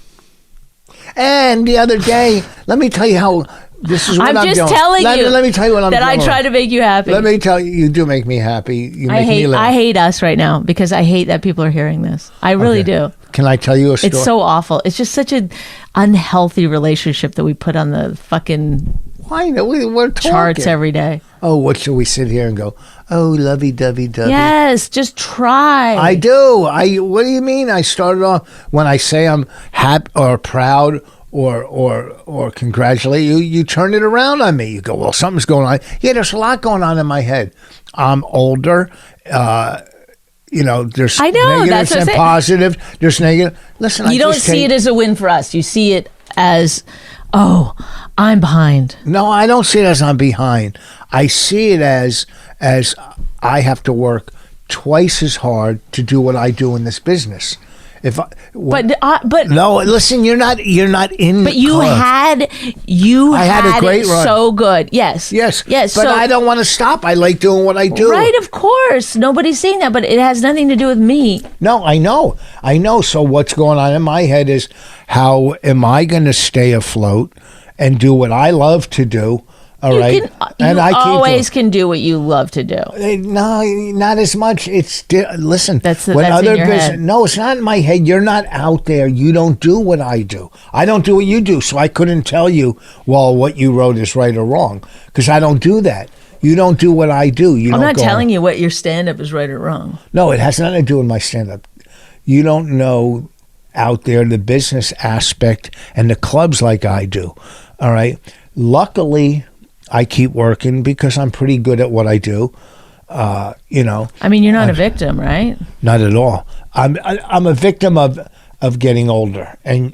And the other day, let me tell you how. This is what I'm just doing. telling you. Let me tell you what I'm doing. That I try to make you happy. Let me tell you, you do make me happy. You make me laugh. I hate us right now because I hate that people are hearing this. I really do. Can I tell you a story? It's so awful. It's just such an unhealthy relationship that we put on the fucking Why? We're talking. charts every day. Oh, what should we sit here and go? Oh, lovey-dovey-dovey. Yes, just try. I do. What do you mean? I started off when I say I'm happy or proud or congratulate you. You turn it around on me. You go, well, something's going on. Yeah, there's a lot going on in my head. I'm older. There's negatives and positive. There's negative. Listen, you don't see it as a win for us. You see it as, oh, I'm behind. No, I don't see it as I'm behind. I see it as I have to work twice as hard to do what I do in this business. But no, listen, you're not in. But you had a great run. So good, yes. But so, I don't want to stop. I like doing what I do. Right, of course. Nobody's saying that, but it has nothing to do with me. No, I know. So what's going on in my head is how am I going to stay afloat and do what I love to do? All right. You always can do what you love to do. No, not as much. Listen. That's in your head. No, it's not in my head. You're not out there. You don't do what I do. I don't do what you do. So I couldn't tell you, well, what you wrote is right or wrong, because I don't do that. You don't do what I do. I'm not telling you what your stand-up is right or wrong. No, it has nothing to do with my stand-up. You don't know out there the business aspect and the clubs like I do. All right. Luckily, I keep working because I'm pretty good at what I do. I mean, you're not a victim, right? Not at all. I'm a victim of of getting older, and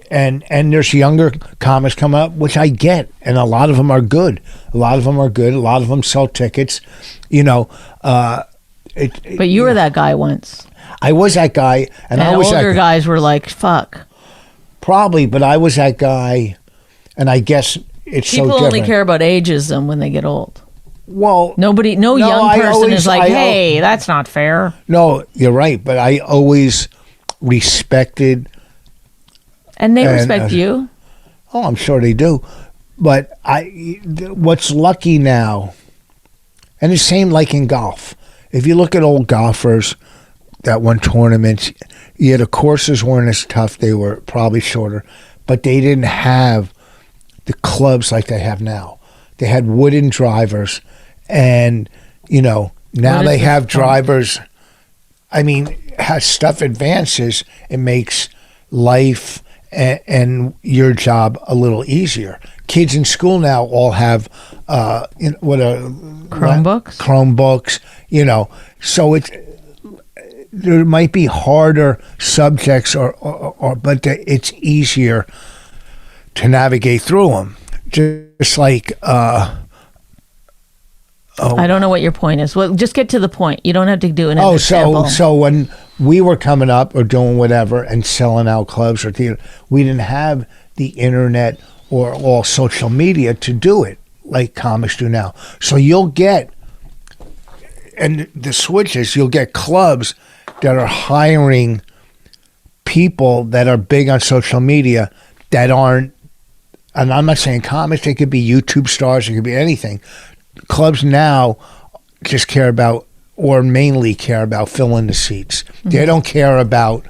there's younger comics coming up, which I get, and a lot of them are good. A lot of them sell tickets, you know. But you were that guy once. I was that guy, and I was older guys were like, "Fuck." Probably, but I was that guy, and I guess it's so different. People only care about ageism when they get old. Well, no young person is like, "Hey, that's not fair." No, you're right, but I always respected. And they respect you. Oh, I'm sure they do. But what's lucky now, and the same like in golf. If you look at old golfers that won tournaments, yeah, the courses weren't as tough. They were probably shorter, but they didn't have the clubs like they have now. They had wooden drivers, and, you know, now they have drivers. I mean, as stuff advances, it makes life and your job a little easier. Kids in school now all have Chromebooks, you know. So there might be harder subjects or but it's easier to navigate through them. Just like I don't know what your point is. Well, just get to the point. You don't have to do an example. So when we were coming up or doing whatever and selling out clubs or theater, we didn't have the internet or all social media to do it like comics do now. So you'll get, and the switch is, you'll get clubs that are hiring people that are big on social media that aren't, and I'm not saying comics, they could be YouTube stars, it could be anything. Clubs now just care about, or mainly care about, filling the seats. Mm-hmm. They don't care about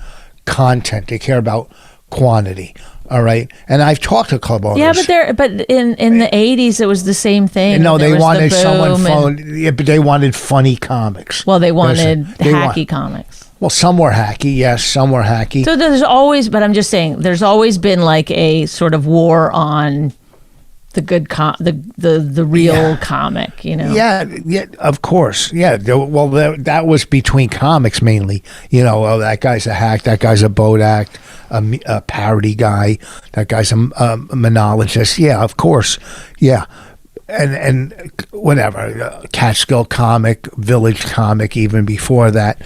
content. They care about quantity. All right, and I've talked to club owners. Yeah, but in the 80s it was the same thing. No, they wanted but they wanted funny comics. Well, they wanted hacky comics. Well, some were hacky, yes, some were hacky. So there's always, but I'm just saying, there's always been like a sort of war on the good the real comic, you know. Yeah, of course. Yeah, well, that was between comics mainly. You know, oh, that guy's a hack, that guy's a boat act, a parody guy, that guy's a monologist. Yeah, of course. Yeah. And whatever, Catskill comic, Village comic, even before that.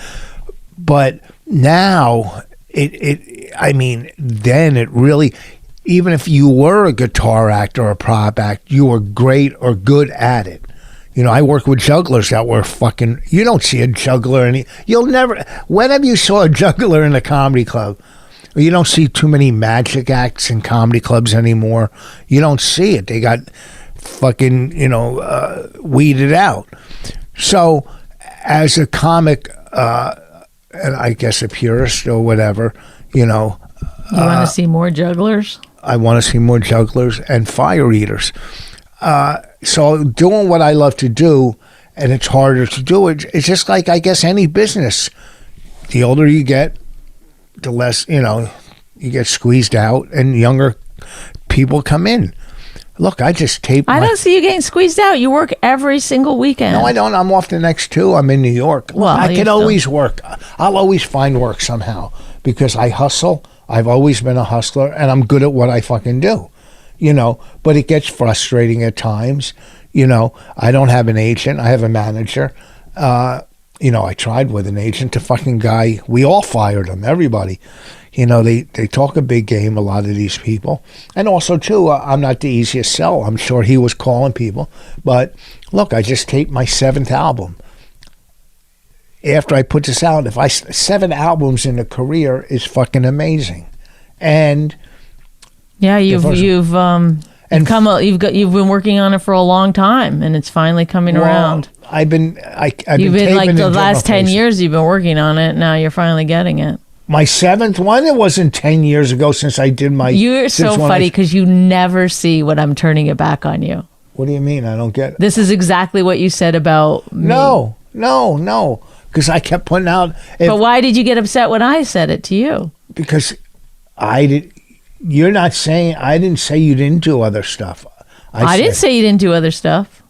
But now I mean, then it really, even if you were a guitar act or a prop act, you were great or good at it. You know, I work with jugglers that were fucking, you don't see a juggler you'll never, whenever you saw a juggler in a comedy club, you don't see too many magic acts in comedy clubs anymore. You don't see it. They got fucking, weeded out. So as a comic, and I guess a purist or whatever, you want to see more jugglers? I want to see more jugglers and fire eaters. So doing what I love to do, and it's harder to do it, it's just like, I guess, any business. The older you get, the less, you get squeezed out, and younger people come in. Look, I just tape. I don't see you getting squeezed out. You work every single weekend. No, I don't. I'm off the next two. I'm in New York. Well, I can always work. I'll always find work somehow because I hustle. I've always been a hustler, and I'm good at what I fucking do. But it gets frustrating at times. I don't have an agent. I have a manager. I tried with an agent. The fucking guy, we all fired him. Everybody. They talk a big game, a lot of these people. And also, too, I'm not the easiest sell. I'm sure he was calling people. But, look, I just taped my 7th album. After I put this out, 7 albums in a career is fucking amazing. And... yeah, you've been working on it for a long time, and it's finally coming around. I've been like the last 10 years you've been working on it. Now you're finally getting it. My 7th one, it wasn't 10 years ago since I did my... You're so funny because you never see what I'm turning it back on you. What do you mean? I don't get it. This is exactly what you said about me. No. Because I kept putting out... But why did you get upset when I said it to you? Because I did... You're not saying... I didn't say you didn't do other stuff. I didn't say you didn't do other stuff.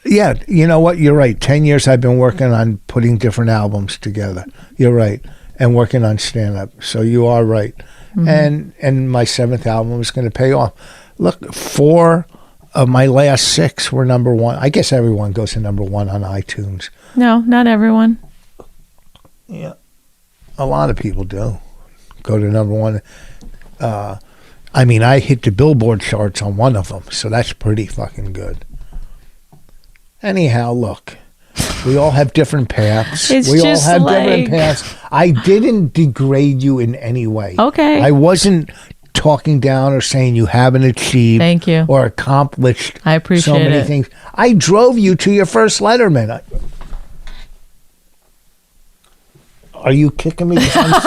Yeah, you know what? You're right. 10 years I've been working on putting different albums together. You're right. and working on stand-up. So you are right. And my 7th album is going to pay off. Look, 4 of my last 6 were number 1. I guess everyone goes to number 1 on iTunes. No, not everyone. Yeah. A lot of people do go to number 1. I mean, I hit the Billboard charts on one of them, so that's pretty fucking good. Anyhow, look, we all have different paths. It's we all just have like- different paths. I didn't degrade you in any way. Okay. I wasn't talking down or saying you haven't achieved Thank you. or accomplished I appreciate so many it. things. I drove you to your first Letterman. Are you kicking me? 'Cause I'm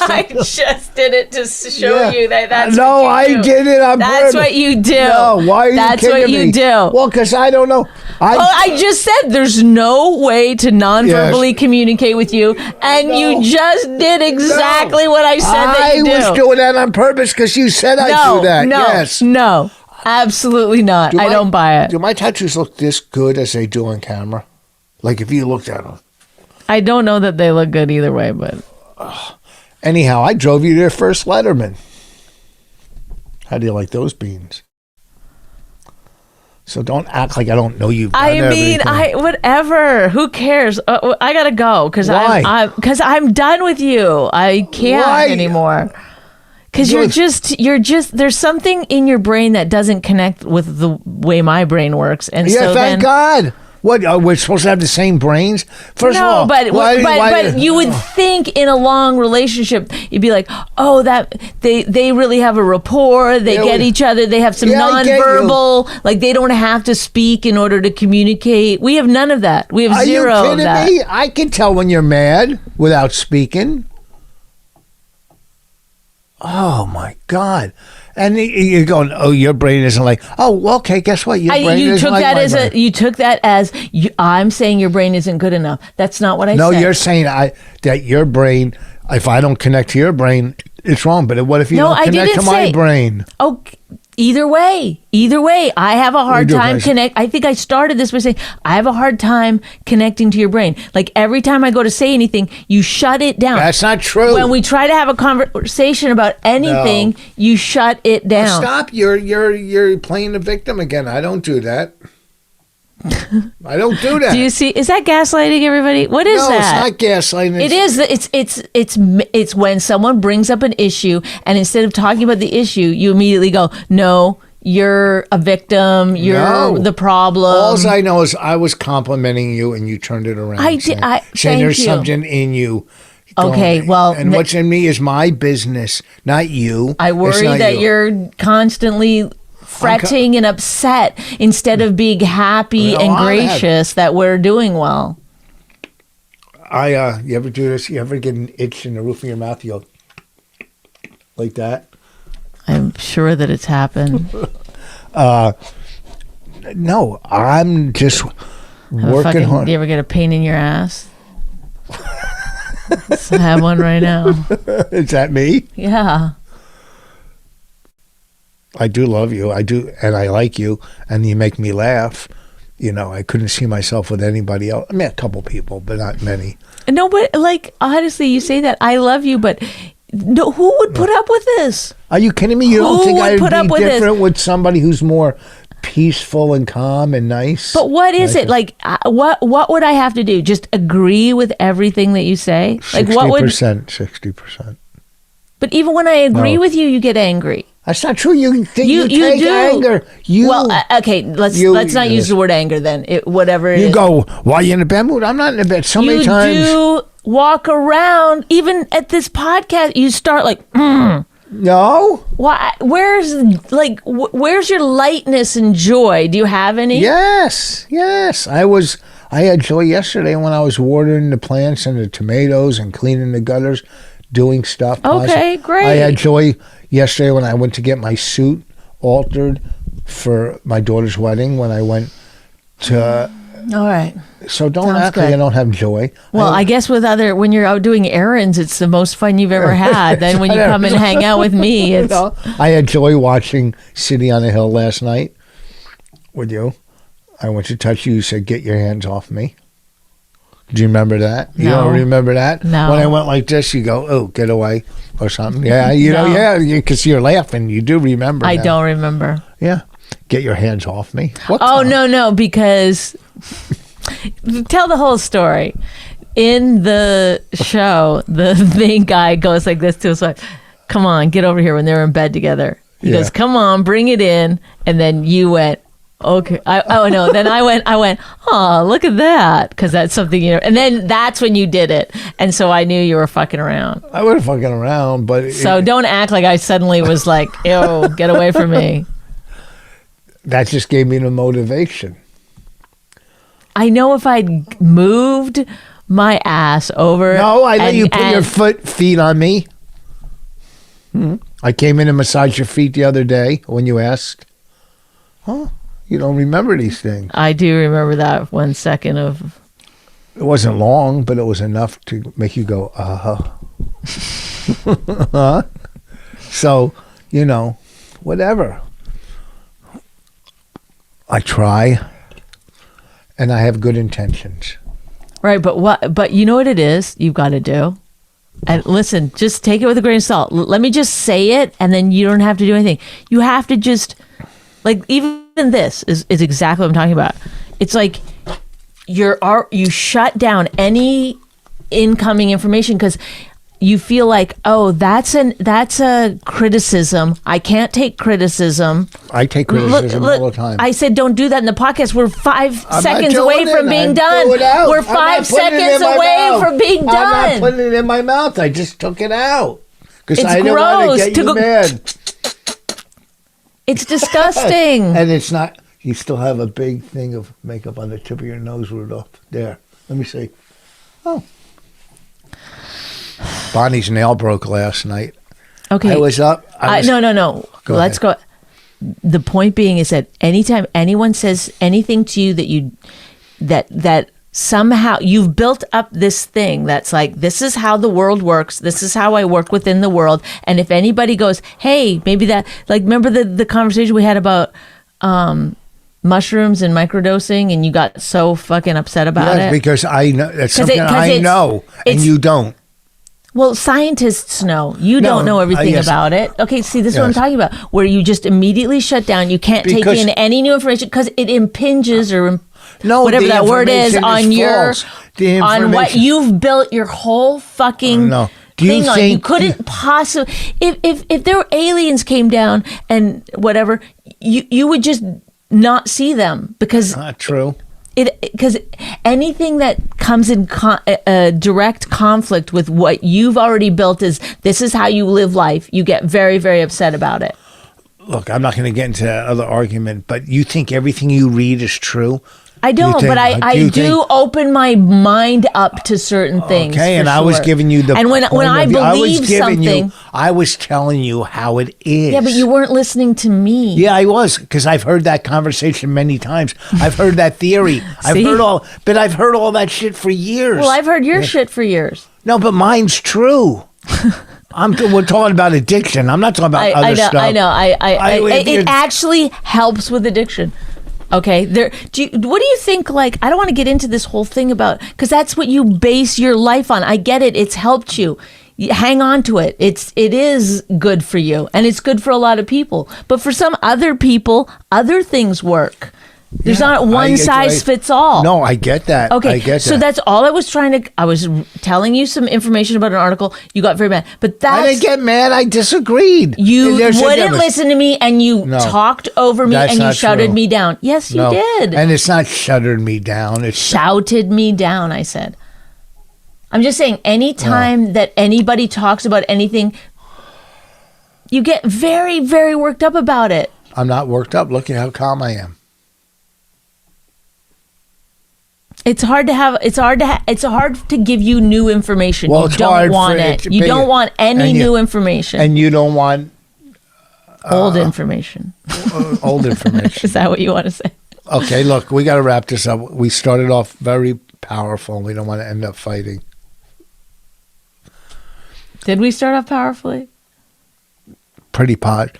saying I just did it to show you that's no, what you do. I did it on That's purpose. what you do. No, why are you That's kicking what you me? do. Well, because I don't know. I just said there's no way to non-verbally communicate with you, and you just did exactly what I said that you do. I was doing that on purpose because you said I do that. No, Yes. no, absolutely not. I don't buy it. Do my tattoos look this good as they do on camera? Like if you looked at them. I don't know that they look good either way, but Anyhow, I drove you to your first Letterman. How do you like those beans? So don't act like I don't know you've done everything. whatever. Who cares? I gotta go because I'm done with you. I can't Why? anymore. Because you're just. There's something in your brain that doesn't connect with the way my brain works, and Yeah, so thank then. God. What, we're supposed to have the same brains? First of all, but why- you would think in a long relationship you'd be like, oh, that they really have a rapport. They get each other. They have some I get you. nonverbal. Like they don't have to speak in order to communicate. We have none of that. We have Are zero you of kidding that. me? I can tell when you're mad without speaking. Oh my God! And you're going, oh, your brain isn't like, oh, well, okay. Guess what? Your brain You isn't took like that my as brain. you took that as I'm saying your brain isn't good enough. That's not what I No, said. you're saying that your brain. If I don't connect to your brain, it's wrong. But what if you No, don't I connect didn't to my say- brain? Oh, either way, I have a hard Either time way. I think I started this by saying I have a hard time connecting to your brain. Like every time I go to say anything, you shut it down. That's not true. When we try to have a conversation about anything, No. you shut it down. Stop! You're playing the victim again. I don't do that. I don't do that. Do you see? Is that gaslighting, everybody? What is no, that? it's not gaslighting. It is. It's when someone brings up an issue, and instead of talking about the issue, you immediately go, "No, you're a victim. You're No. the problem." All I know is I was complimenting you, and you turned it around. I did- saying thank there's you. something in you. Okay, well, and what's in me is my business, not you. I It's worry not that you. you're constantly fretting and upset instead of being happy Well, and I'm gracious that we're doing well. You ever do this? You ever get an itch in the roof of your mouth? You go like that. I'm sure that it's happened. No, I'm just working hard. Do you ever get a pain in your ass? I have one right now. Is that me? Yeah. I do love you. I do, and I like you, and you make me laugh. You know, I couldn't see myself with anybody else. I mean, a couple people, but not many. No, but like honestly, you say that I love you, but no, who would put up with this? Are you kidding me? You Who don't think would I'd put up be with this? different with somebody who's more peaceful and calm and nice? But what is it like? What would I have to do? Just agree with everything that you say? Like what would? 60%. But even when I agree No. with you, you get angry. That's not true. You think you You take do. anger. Well, okay. Let's not use the word anger then. Whatever it You is. go, why are you in a bad mood? I'm not in a bad. So many You times. do walk around. Even at this podcast, you start like, No. why? Where's your lightness and joy? Do you have any? Yes. I had joy yesterday when I was watering the plants and the tomatoes and cleaning the gutters, doing stuff. Okay, great. I had joy yesterday when I went to get my suit altered for my daughter's wedding when I went to. All right. So don't Sounds act like good. I don't have joy. Well, I guess when you're out doing errands, it's the most fun you've ever had. Then when you come and hang out with me, it's I had joy watching City on a Hill last night with you. I went to touch you. You said, "Get your hands off me." Do you remember that? You No. don't remember that? No. When I went like this, you go, oh, get away or something. Yeah, you know, No. yeah, because you're laughing. You do remember I now. don't remember. Yeah. Get your hands off me. What Oh, kind? no, because tell the whole story. In the show, the main guy goes like this to his wife, come on, get over here when they're in bed together. He Yeah. goes, come on, bring it in. And then you went, okay. No. Then I went, oh, look at that. Because that's something, and then that's when you did it. And so I knew you were fucking around. I wasn't fucking around, but... So don't act like I suddenly was like, ew, get away from me. That just gave me the motivation. I know if I'd moved my ass over. No, I let you put your feet on me. I came in and massaged your feet the other day when you asked. Huh? You don't remember these things. I do remember that 1 second of. It wasn't long, but it was enough to make you go, huh? So, whatever. I try, and I have good intentions. Right, but you know what it is you've got to do? And listen, just take it with a grain of salt. Let me just say it, and then you don't have to do anything. You have to just, like, even this is exactly what I'm talking about. It's like you shut down any incoming information because you feel like, oh, that's a criticism. I can't take criticism. I take criticism all the time. I said don't do that in the podcast. We're 5 I'm seconds not away doing from it. being I'm done. doing it out. We're I'm not 5 putting it in seconds my away mouth. from being I'm done. not putting it in my mouth. I just took it out because It's I didn't want gross to get to you go- mad. It's disgusting. And it's not. You still have a big thing of makeup on the tip of your nose, Rudolph. There. Let me see. Oh. Bonnie's nail broke last night. Okay. I was up. No. Go Let's ahead. go. The point being is that anytime anyone says anything to you that somehow you've built up this thing that's like, this is how the world works. This is how I work within the world. And if anybody goes, hey, maybe that, like, remember the conversation we had about mushrooms and microdosing, and you got so fucking upset about it? Because I know that's something I it's- know, and it's- you don't. Well, scientists know. You No, don't know everything yes. about it. Okay, see, this is what I'm Yes. talking about, where you just immediately shut down. You can't take Because- in any new information because it impinges or No, whatever the that word is information on your false. The on what information- you've built your whole fucking No. Do you thing on. You think- couldn't possibly if there were aliens came down and whatever, you would just not see them because Not true. because anything that comes in direct conflict with what you've already built is this is how you live life, you get very, very upset about it. Look, I'm not going to get into that other argument, but you think everything you read is true? I don't, think- but I do you do think- open my mind up to certain things. Okay, for and I was sure. giving you the and when point I of view. believe something, I was telling you how it is. yeah, but you weren't listening to me. Yeah, I was, because I've heard that conversation many times. I've heard that theory. See? I've heard all that shit for years. Well, I've heard your shit for years. No, but mine's true. We're talking about addiction. I'm not talking about other I know. stuff. I know. if you're- It actually helps with addiction. Okay, what do you think? Like, I don't want to get into this whole thing about because that's what you base your life on. I get it; it's helped you. Hang on to it. It is good for you, and it's good for a lot of people. But for some other people, other things work. There's Yeah, not one size fits all. No, I get that. Okay, I get so that. that's all I was I was telling you some information about an article. You got very mad, but that's I didn't get mad. I disagreed. you There's a wouldn't difference. listen to me, and you No. talked over me, That's and you not shouted true. me down. Yes, you No. did. And it's not shuttered me down. It's Shouted me down, I said. I'm just saying, anytime that anybody talks about anything, you get very, very worked up about it. I'm not worked up. Look at how calm I am. It's hard to give you new information. Well, You it's don't hard want for it. it to You be- don't want any and you- new information. And you don't want Old information. old information. Is that what you want to say? Okay, look, we got to wrap this up. We started off very powerful, and we don't want to end up fighting. Did we start off powerfully? Pretty pot.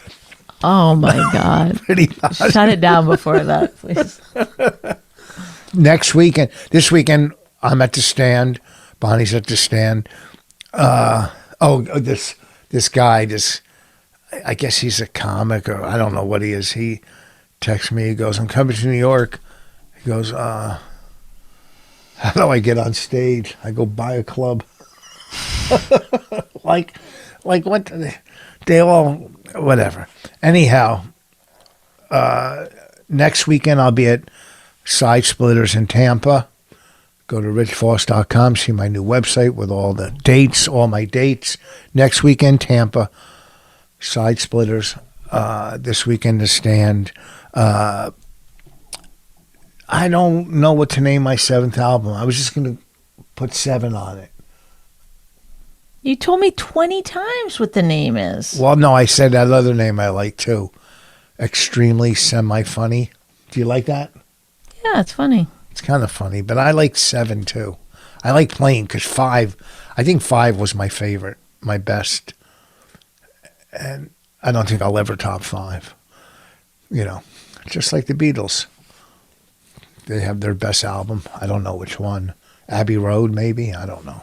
Oh my God. Pretty pot. Shut it down before that, please. This weekend, I'm at the stand. Bonnie's at the stand. This guy, I guess he's a comic, or I don't know what he is. He texts me. He goes, "I'm coming to New York." He goes, "How do I get on stage?" I go, "Buy a club." like what? They all, whatever. Anyhow, next weekend I'll be at Side Splitters in Tampa. Go to richvoss.com, see my new website with all the dates, all my dates. Next weekend, Tampa, Side Splitters. This weekend, The Stand. I don't know what to name my 7th album. I was just going to put 7 on it. You told me 20 times what the name is. Well, no, I said that other name I like too. Extremely Semi-Funny. Do you like that? Yeah, it's funny. It's kind of funny, but I like 7 too. I like playing because 5, I think 5 was my favorite, my best. And I don't think I'll ever top 5. You know, just like the Beatles. They have their best album. I don't know which one. Abbey Road, maybe? I don't know.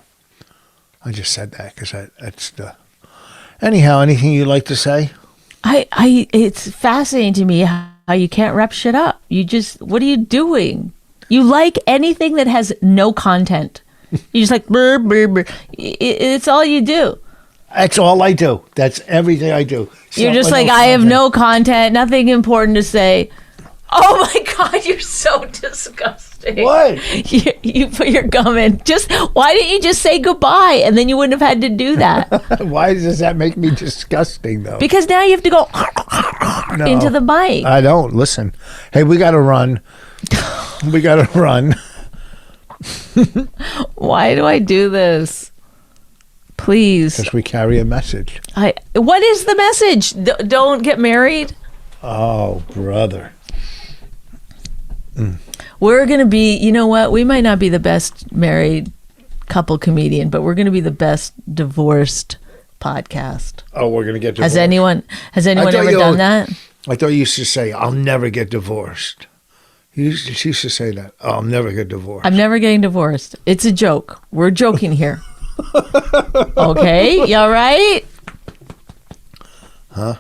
I just said that because that's the... Anyhow, anything you'd like to say? It's fascinating to me how you can't wrap shit up. What are you doing? You like anything that has no content. You just like, brr, brr, brr. It's all you do. That's all I do. That's everything I do. You're just like, I have no content, nothing important to say. Oh my God, you're so disgusting. What? You put your gum in. Why didn't you just say goodbye and then you wouldn't have had to do that? Why does that make me disgusting though? Because now you have to go into the mic. I don't. Listen. Hey, we got to run. We got to run. Why do I do this? Please. Because we carry a message. What is the message? Don't get married? Oh, brother. We're going to be, you know what? We might not be the best married couple comedian, but we're going to be the best divorced podcast. Oh, we're going to get divorced. Has anyone ever done that? I thought you used to say, "I'll never get divorced." She used to say that. "Oh, I'll never get divorced." I'm never getting divorced. It's a joke. We're joking here. Okay? You all right? Huh?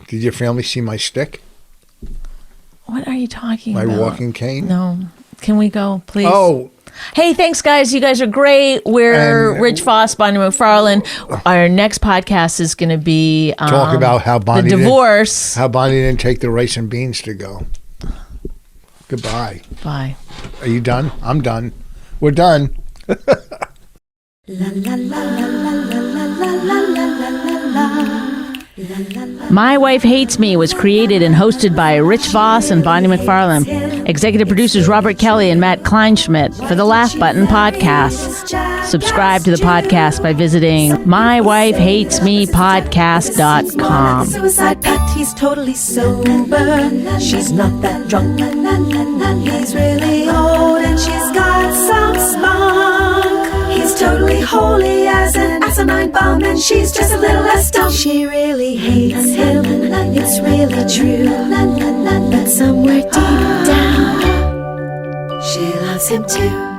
Did your family see my stick? What are you talking My about? walking cane? No. Can we go, please? Oh. Hey, thanks, guys. You guys are great. We're Rich Voss, Bonnie McFarlane. Our next podcast is going to be talk about how Bonnie the divorce. How Bonnie didn't take the rice and beans to go. Goodbye. Bye. Are you done? I'm done. We're done. La la la la la la la la la la la. My Wife Hates Me was created and hosted by Rich Voss and Bonnie McFarlane. Executive producers Robert Kelly and Matt Kleinschmidt for the Laugh Button podcast. Subscribe to the podcast by visiting mywifehatesmepodcast.com. Suicide pact, he's totally sober. She's not that drunk. He's really old and she's got some spunk. He's totally holy as an asinine bomb, and she's just a little less dumb. She really hates him, it's really true. But somewhere deep down, she loves him too.